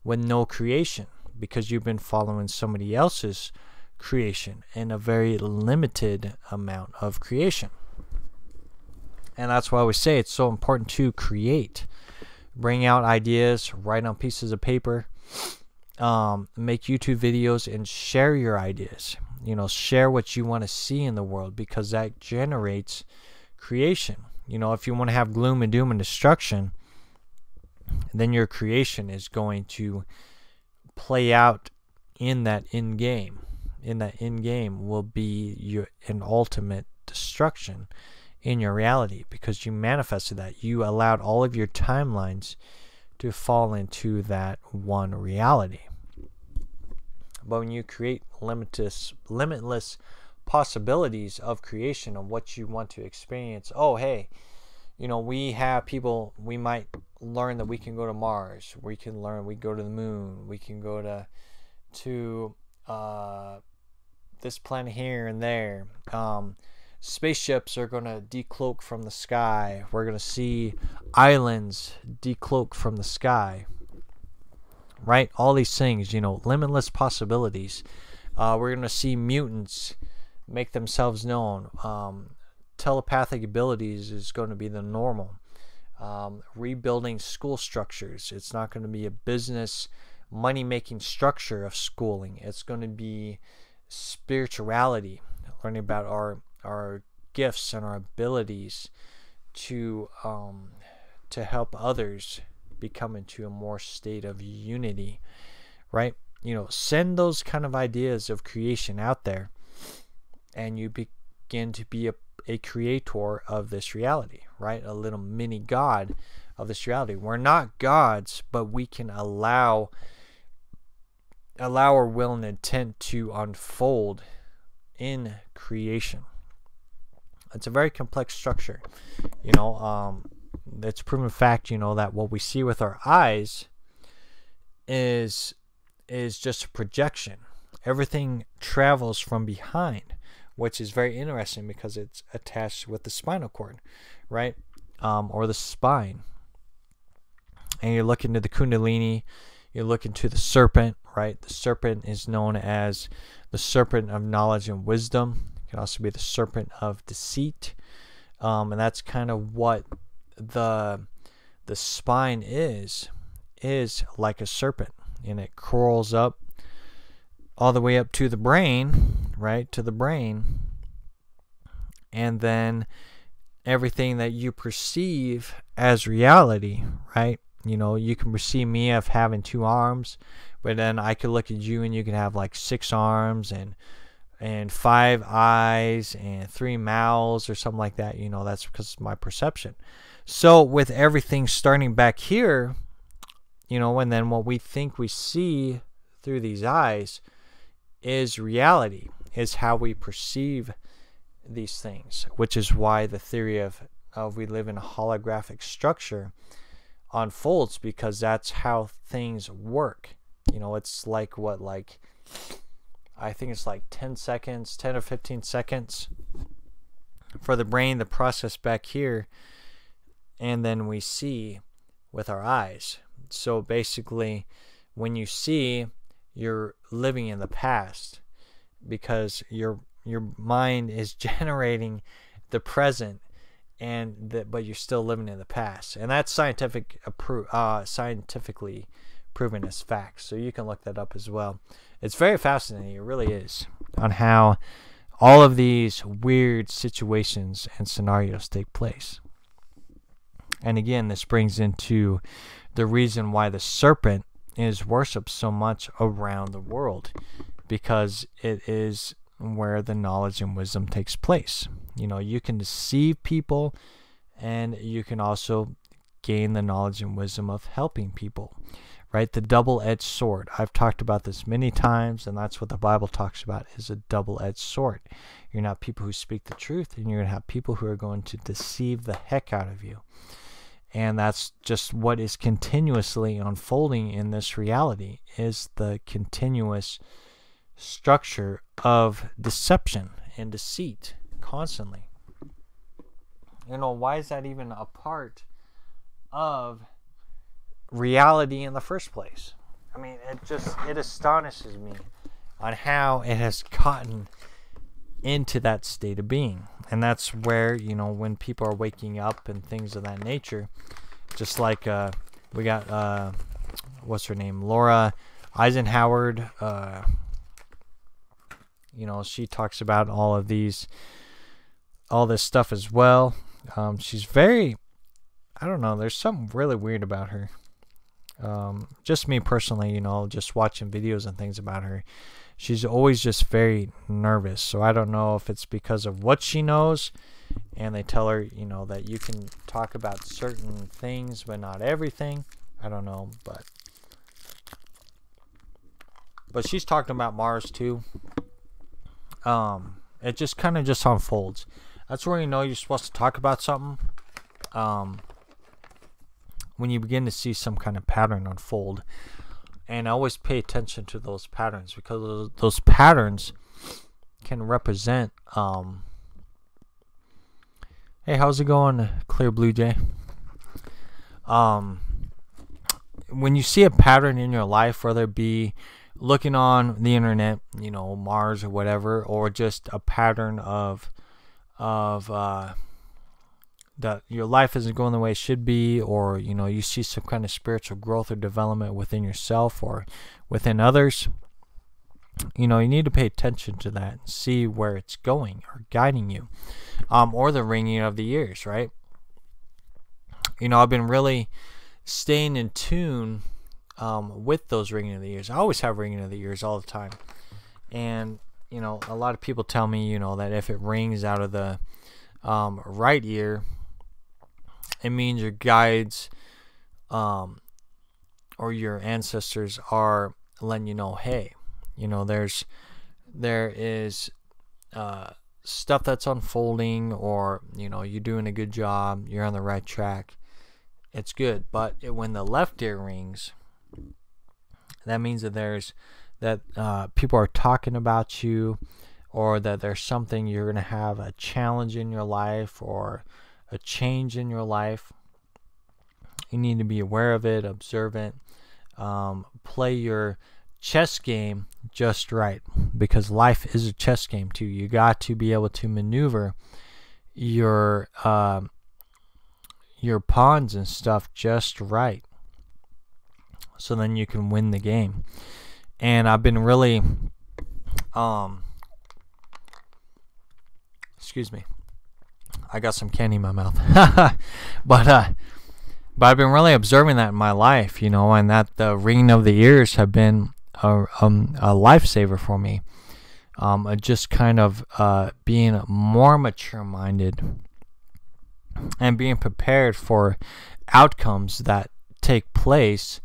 with no creation, because you've been following somebody else's creation and a very limited amount of creation. And that's why we say it's so important to create. Bring out ideas, write on pieces of paper, make YouTube videos, and share your ideas. Share what you want to see in the world, because that generates creation. If you want to have gloom and doom and destruction, then your creation is going to play out in that end game. In that end game will be an ultimate destruction in your reality, because you manifested that. You allowed all of your timelines to fall into that one reality. But when you create limitless possibilities of creation of what you want to experience, hey, we have people, we might learn that we can go to Mars, we can go to the moon, we can go to this planet here and there. Spaceships are going to decloak from the sky. We're going to see islands decloak from the sky. Right? All these things, limitless possibilities. We're going to see mutants make themselves known. Telepathic abilities is going to be the normal. Rebuilding school structures. It's not going to be a business, money-making structure of schooling. It's going to be spirituality, learning about our gifts and our abilities to help others become into a more state of unity, right? Send those kind of ideas of creation out there, and you begin to be a creator of this reality, right? A little mini God of this reality. We're not gods, but we can allow our will and intent to unfold in creation. It's a very complex structure. It's proven fact, that what we see with our eyes is just a projection. Everything travels from behind, which is very interesting because it's attached with the spinal cord, right? Or the spine. And you look into the Kundalini, you look into the serpent, right? The serpent is known as the serpent of knowledge and wisdom. It can also be the serpent of deceit. And that's kind of what the spine is like a serpent, and it crawls up all the way up to the brain, right? To the brain. And then everything that you perceive as reality, right? You can perceive me of having 2 arms, but then I could look at you and you can have like 6 arms and 5 eyes and 3 mouths or something like that. That's because of my perception. So with everything starting back here, and then what we think we see through these eyes is reality, is how we perceive these things, which is why the theory of we live in a holographic structure unfolds, because that's how things work. It's like I think it's like 10 or 15 seconds for the brain to process back here, and then we see with our eyes. So basically, when you see, you're living in the past, because your mind is generating the present, but you're still living in the past, and that's scientifically proven as fact. So you can look that up as well. It's very fascinating. It really is, on how all of these weird situations and scenarios take place. And again, this brings into the reason why the serpent is worshipped so much around the world, because it is where the knowledge and wisdom takes place. You can deceive people, and you can also gain the knowledge and wisdom of helping people, right? The double-edged sword. I've talked about this many times, and that's what the Bible talks about, is a double-edged sword. You're not people who speak the truth, and you're going to have people who are going to deceive the heck out of you. And that's just what is continuously unfolding in this reality, is the continuous structure of deception and deceit constantly. Why is that even a part of reality in the first place? It astonishes me on how it has gotten into that state of being. And that's where, you know, when people are waking up and things of that nature, just like we got what's her name, Laura Eisenhower, you know, she talks about all this stuff as well. She's very, I don't know, there's something really weird about her. Just me personally, you know, just watching videos and things about her, she's always just very nervous. So I don't know if it's because of what she knows, and they tell her, you know, that you can talk about certain things but not everything. I don't know, but she's talking about Mars too. It just kind of just unfolds. That's where you know you're supposed to talk about something. When you begin to see some kind of pattern unfold. And I always pay attention to those patterns, because those patterns can represent hey, how's it going, Clear Blue Jay? When you see a pattern in your life, whether it be looking on the internet, you know, Mars or whatever, or just a pattern of that your life isn't going the way it should be, or you know, you see some kind of spiritual growth or development within yourself or within others, you know, you need to pay attention to that and see where it's going or guiding you. Or the ringing of the ears, right? You know, I've been really staying in tune with those ringing of the ears. I always have ringing of the ears all the time. And, you know, a lot of people tell me, you know, that if it rings out of the right ear, it means your guides or your ancestors are letting you know, hey, you know, there is stuff that's unfolding, or you know, you're doing a good job, you're on the right track, it's good. But when the left ear rings, that means that people are talking about you, or that there's something, you're going to have a challenge in your life or a change in your life. You need to be aware of it, observant, play your chess game just right, because life is a chess game too. You got to be able to maneuver your pawns and stuff just right, so then you can win the game. And I've been really excuse me, I got some candy in my mouth. but I've been really observing that in my life, you know, and that the ringing of the ears have been a lifesaver for me. Just kind of being more mature-minded and being prepared for outcomes that take place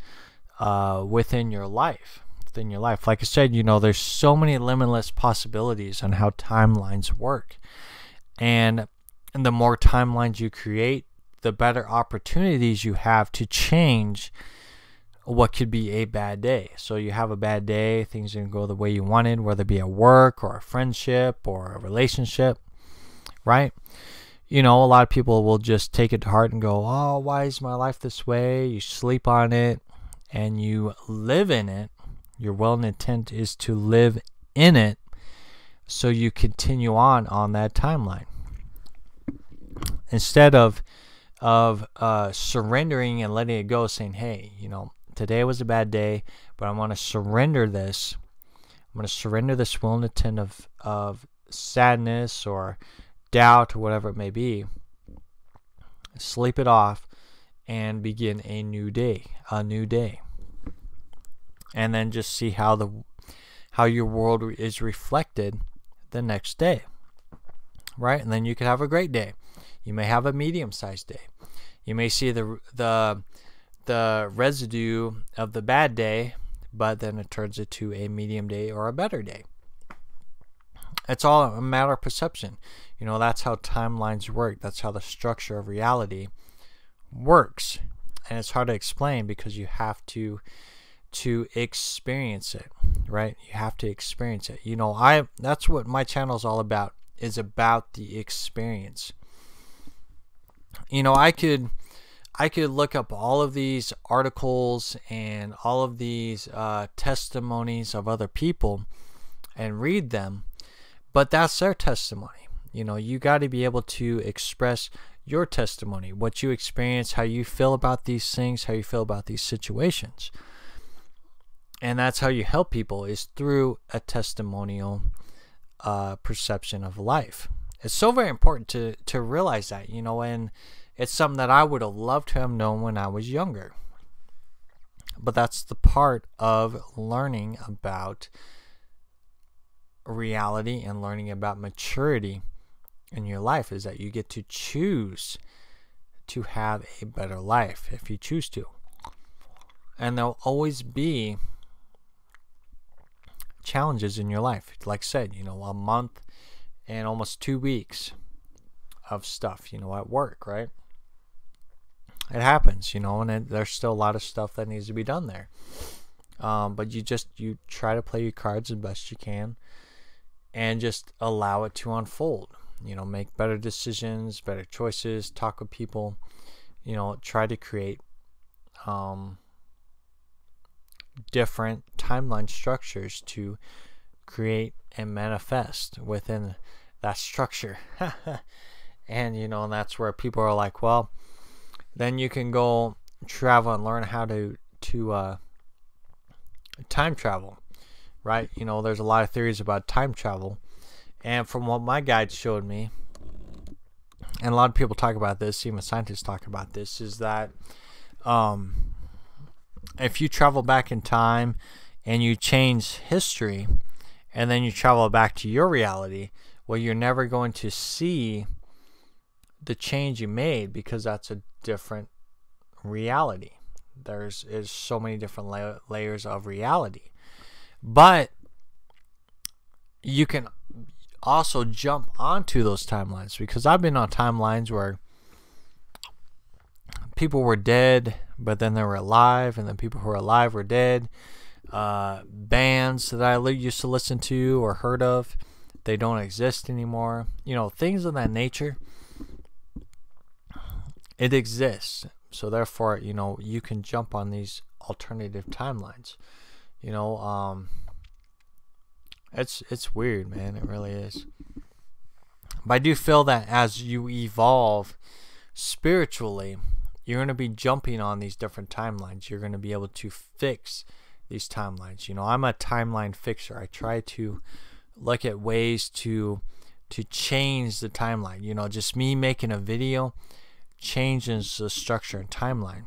within your life. Like I said, you know, there's so many limitless possibilities on how timelines work. And the more timelines you create, the better opportunities you have to change what could be a bad day. So you have a bad day, things didn't go the way you wanted, whether it be at work or a friendship or a relationship, right? You know, a lot of people will just take it to heart and go, oh, why is my life this way? You sleep on it and you live in it. Your will and intent is to live in it, so you continue on that timeline. Instead of surrendering and letting it go, saying, hey, you know, today was a bad day, but I want to surrender this. I'm going to surrender this will and intent of sadness or doubt or whatever it may be. Sleep it off and begin a new day. And then just see how your world is reflected the next day, right? And then you could have a great day. You may have a medium-sized day. You may see the residue of the bad day, but then it turns into a medium day or a better day. It's all a matter of perception. You know, that's how timelines work. That's how the structure of reality works. And it's hard to explain because you have to experience it, right? You have to experience it. You know, that's what my channel is all about, is about the experience. You know, I could look up all of these articles and all of these testimonies of other people and read them, But that's their testimony. You know, you got to be able to express your testimony, what you experience, how you feel about these things, how you feel about these situations. And that's how you help people, is through a testimonial perception of life. It's so very important to realize that, you know, and it's something that I would have loved to have known when I was younger. But that's the part of learning about reality and learning about maturity in your life, is that you get to choose to have a better life if you choose to. And there'll always be challenges in your life. Like I said, you know, a month and almost 2 weeks of stuff, you know, at work, right? It happens, you know, and there's still a lot of stuff that needs to be done there. But you try to play your cards as best you can and just allow it to unfold. You know, make better decisions, better choices, talk with people, you know, try to create different timeline structures to create and manifest within that structure. And, you know, and that's where people are like, well, then you can go travel and learn how to time travel, right? You know, there's a lot of theories about time travel. And from what my guide showed me, and a lot of people talk about this, even scientists talk about this, is that if you travel back in time and you change history and then you travel back to your reality, well, you're never going to see the change you made, because that's a different reality. There's so many different layers of reality. But you can also jump onto those timelines, because I've been on timelines where people were dead but then they were alive, and then people who were alive were dead. Bands that I used to listen to or heard of, they don't exist anymore. You know, things of that nature. It exists. So therefore, you know, you can jump on these alternative timelines. You know, it's weird, man. It really is. But I do feel that as you evolve spiritually, you're going to be jumping on these different timelines. You're going to be able to fix these timelines. You know, I'm a timeline fixer. I try to look at ways to change the timeline. You know, just me making a video changes the structure and timeline.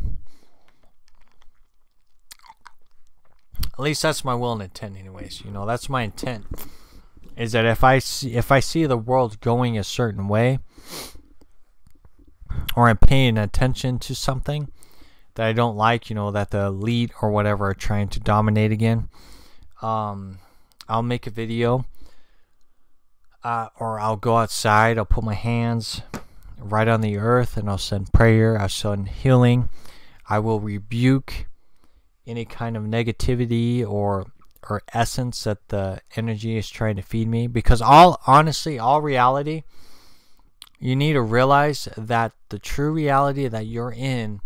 At least that's my will and intent, anyways. You know, that's my intent. Is that if I see the world going a certain way, or I'm paying attention to something that I don't like, you know, that the elite or whatever are trying to dominate again, I'll make a video, or I'll go outside, I'll put my hands right on the earth and I'll send prayer, I'll send healing, I will rebuke any kind of negativity or essence that the energy is trying to feed me. Because all reality, you need to realize that the true reality that you're in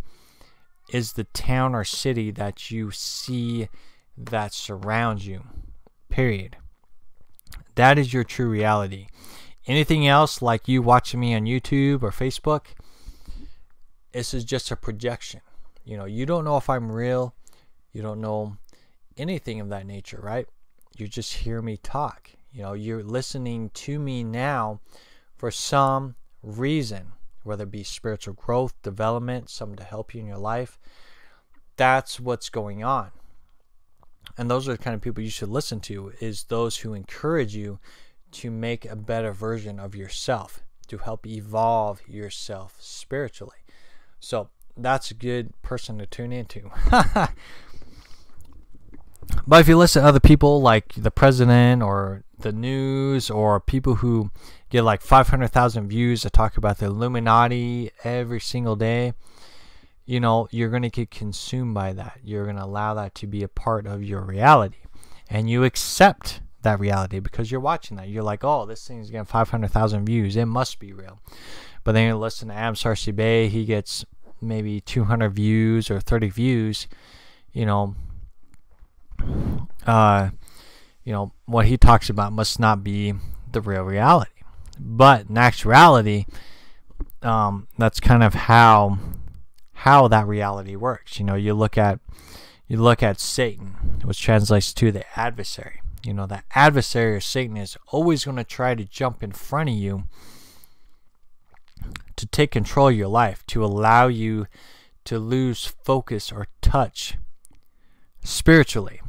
is the town or city that you see that surrounds you. Period. That is your true reality. Anything else, like you watching me on YouTube or Facebook, this is just a projection. You know, you don't know if I'm real. You don't know anything of that nature, right? You just hear me talk. You know, you're listening to me now for some reason, whether it be spiritual growth, development, something to help you in your life. That's what's going on. And those are the kind of people you should listen to, is those who encourage you to make a better version of yourself, to help evolve yourself spiritually. So that's a good person to tune into. But if you listen to other people like the president or the news, or people who get like 500,000 views that talk about the Illuminati every single day, you know, you're going to get consumed by that. You're going to allow that to be a part of your reality. And you accept that reality because you're watching that. You're like, oh, this thing's getting 500,000 views. It must be real. But then you listen to Starseed Bey. He gets maybe 200 views or 30 views. You know, what he talks about must not be the real reality. But in actuality, that's kind of how that reality works. You look at Satan, which translates to the adversary. The adversary or Satan is always going to try to jump in front of you to take control of your life, to allow you to lose focus or touch spiritually,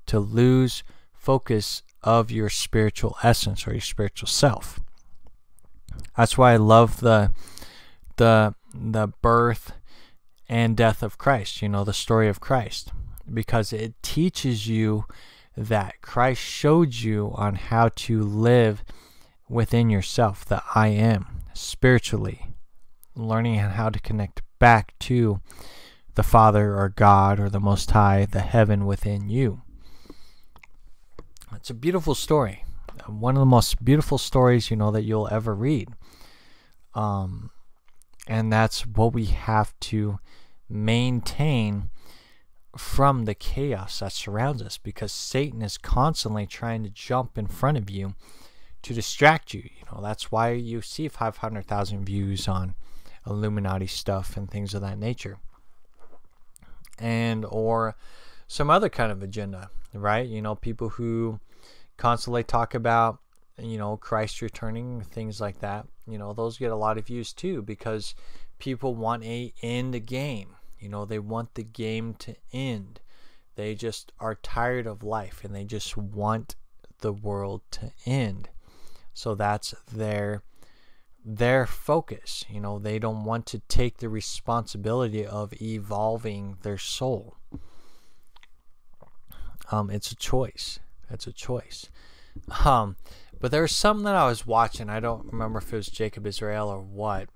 to lose focus of your spiritual essence or your spiritual self. That's why I love the birth and death of Christ, the story of Christ, because it teaches you that Christ showed you on how to live within yourself, the I am, spiritually, learning how to connect back to the Father or God or the Most High, the heaven within you. It's a beautiful story. One of the most beautiful stories, that you'll ever read. And that's what we have to maintain from the chaos that surrounds us, because Satan is constantly trying to jump in front of you to distract you. That's why you see 500,000 views on Illuminati stuff and things of that nature, and or some other kind of agenda, right? People who constantly talk about Christ returning, things like that. Those get a lot of views too, because people want a end game. They want the game to end. They just are tired of life and they just want the world to end. So that's their focus. They don't want to take the responsibility of evolving their soul. It's a choice. It's a choice. But there's something that I was watching. I don't remember if it was Jacob Israel or what.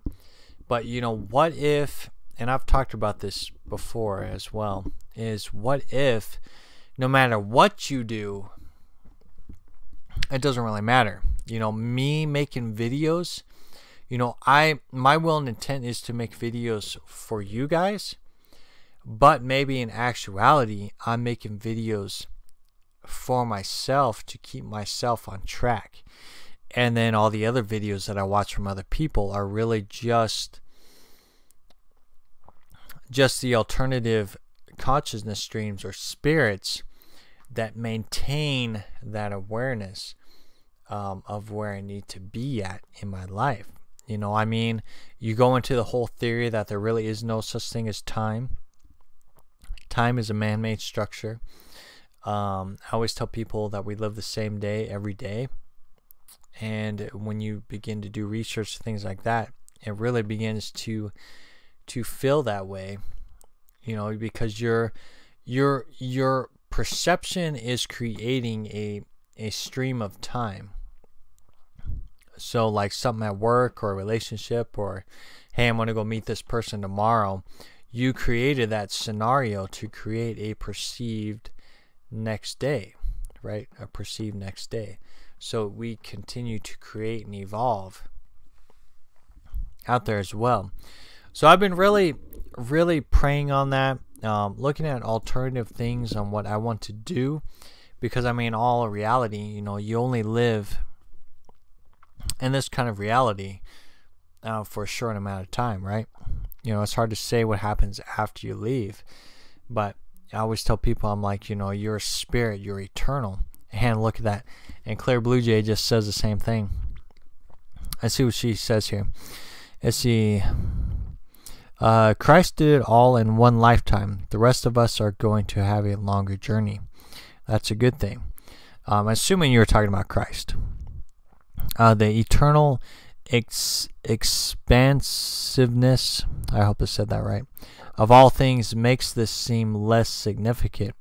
But what if, and I've talked about this before as well, is what if no matter what you do, it doesn't really matter. Me making videos, my will and intent is to make videos for you guys, but maybe in actuality, I'm making videos for myself to keep myself on track. And then all the other videos that I watch from other people are really just the alternative consciousness streams or spirits that maintain that awareness of where I need to be at in my life. You go into the whole theory that there really is no such thing as time. Time is a man-made structure. I always tell people that we live the same day every day. And when you begin to do research, things like that, it really begins to feel that way, because your perception is creating a stream of time. So like something at work or a relationship, or hey, I'm going to go meet this person tomorrow. You created that scenario to create a perceived next day, right? A perceived next day. So we continue to create and evolve out there as well. So I've been really, really praying on that, looking at alternative things on what I want to do, because all reality, you only live in this kind of reality for a short amount of time, right? It's hard to say what happens after you leave, but I always tell people, I'm like, you're a spirit, you're eternal. And look at that. And Claire Blue Jay just says the same thing. Let's see what she says here. Let's see. Christ did it all in one lifetime. The rest of us are going to have a longer journey. That's a good thing. Assuming you were talking about Christ. The eternal expansiveness, I hope I said that right, of all things makes this seem less significant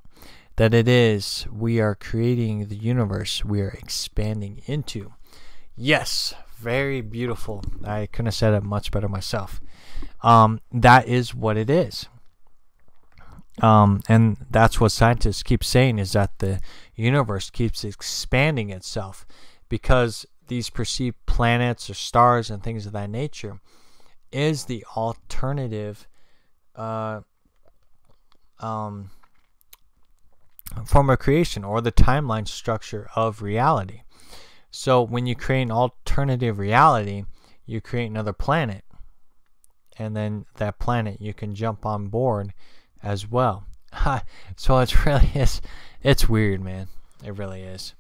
that it is. We are creating the universe we are expanding into. Yes, very beautiful. I couldn't have said it much better myself. That is what it is. And that's what scientists keep saying, is that the universe keeps expanding itself, because these perceived planets or stars and things of that nature is the alternative form of creation, or the timeline structure of reality. So when you create an alternative reality, you create another planet, and then that planet you can jump on board as well. So it's weird, man. It really is.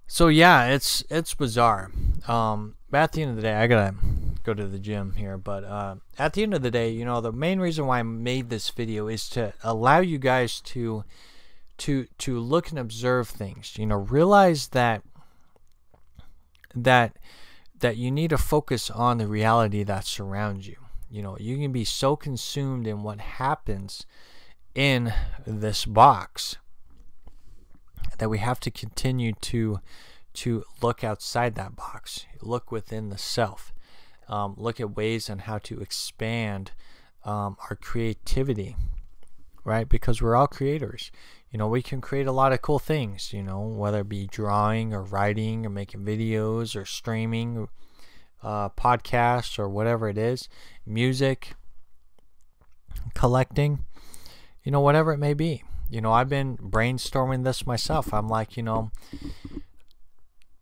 So yeah, it's bizarre. But at the end of the day, I gotta go to the gym here. But at the end of the day, you know, the main reason why I made this video is to allow you guys to look and observe things. You know, realize that you need to focus on the reality that surrounds you. You know, you can be so consumed in what happens in this box that we have to continue to look outside that box, look within the self, look at ways on how to expand our creativity, right? Because we're all creators. You know, we can create a lot of cool things, you know, whether it be drawing or writing or making videos or streaming, podcasts or whatever it is, music, collecting, you know, whatever it may be. You know, I've been brainstorming this myself. I'm like, you know,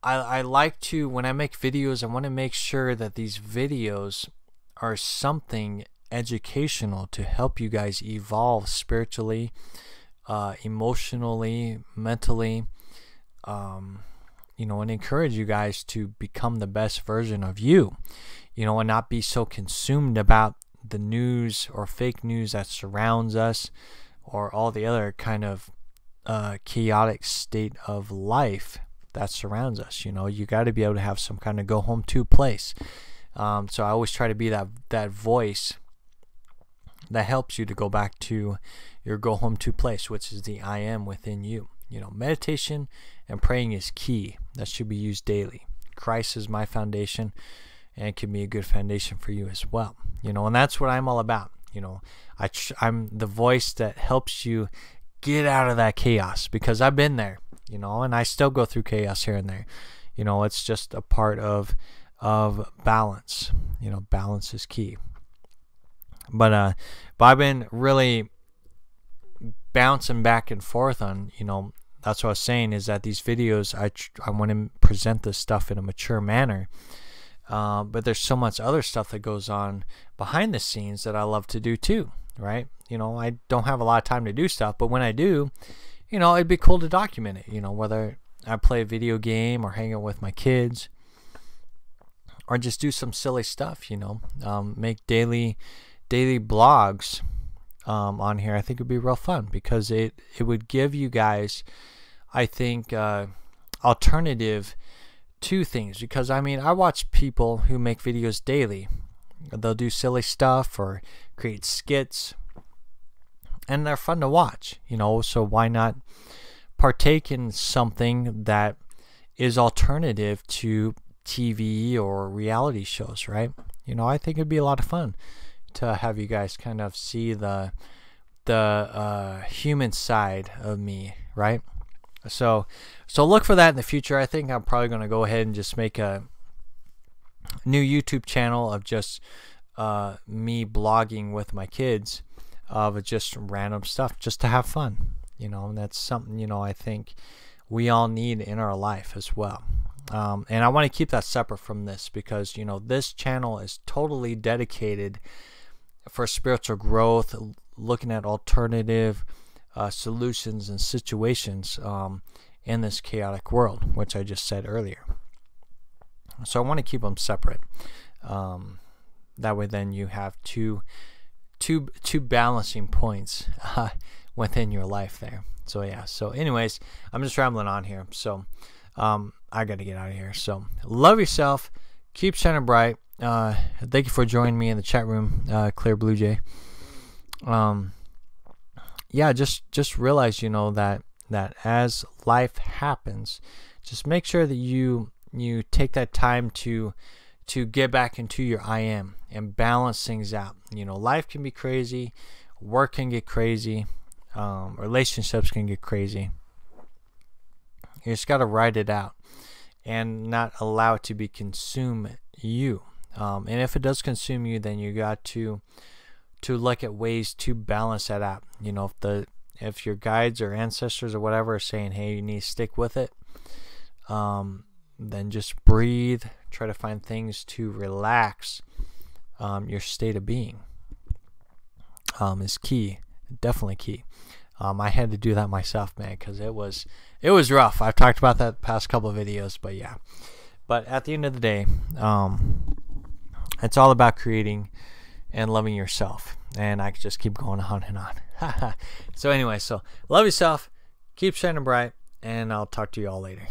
I like to, when I make videos, I want to make sure that these videos are something educational to help you guys evolve spiritually, emotionally, mentally, you know, and encourage you guys to become the best version of you, you know, and not be so consumed about the news or fake news that surrounds us, or all the other kind of chaotic state of life that surrounds us. You know, you got to be able to have some kind of go home to place. So I always try to be that voice that helps you to go back to your go home to place, which is the I am within you. You know, meditation and praying is key. That should be used daily. Christ is my foundation, and it can be a good foundation for you as well. You know, and that's what I'm all about. You know, I'm the voice that helps you get out of that chaos, because I've been there, you know, and I still go through chaos here and there. You know, it's just a part of balance. You know, balance is key. But I've been really bouncing back and forth on, you know, that's what I was saying, is that these videos, I want to present this stuff in a mature manner. But there's so much other stuff that goes on behind the scenes that I love to do too, right? You know, I don't have a lot of time to do stuff, but when I do, you know, it'd be cool to document it, you know, whether I play a video game or hang out with my kids or just do some silly stuff, you know, make daily blogs on here. I think it'd be real fun, because it would give you guys, I think, alternative to things. Because I mean, I watch people who make videos daily. They'll do silly stuff or create skits, and they're fun to watch, you know. So why not partake in something that is alternative to TV or reality shows, right? You know, I think it'd be a lot of fun to have you guys kind of see the human side of me, right? So look for that in the future. I think I'm probably going to go ahead and just make a new YouTube channel of just me blogging with my kids, of just random stuff, just to have fun, you know. And that's something, you know, I think we all need in our life as well. And I want to keep that separate from this, because, you know, this channel is totally dedicated for spiritual growth, looking at alternative solutions and situations in this chaotic world, which I just said earlier. So I want to keep them separate. That way, then you have two balancing points within your life there. So yeah. So anyways, I'm just rambling on here. So I got to get out of here. So love yourself. Keep shining bright. Thank you for joining me in the chat room, Clear Blue Jay. Yeah, just realize, you know, that as life happens, just make sure that you take that time to get back into your I am and balance things out. You know, life can be crazy, work can get crazy, relationships can get crazy. You just got to ride it out and not allow it to consume you. And if it does consume you, then you got to look at ways to balance that out. You know, if your guides or ancestors or whatever are saying, hey, you need to stick with it, then just breathe. Try to find things to relax your state of being. Is key, definitely key. I had to do that myself, man, because it was rough. I've talked about that the past couple of videos, but yeah. But at the end of the day, it's all about creating and loving yourself. And I could just keep going on and on. So anyway, so love yourself, keep shining bright, and I'll talk to you all later.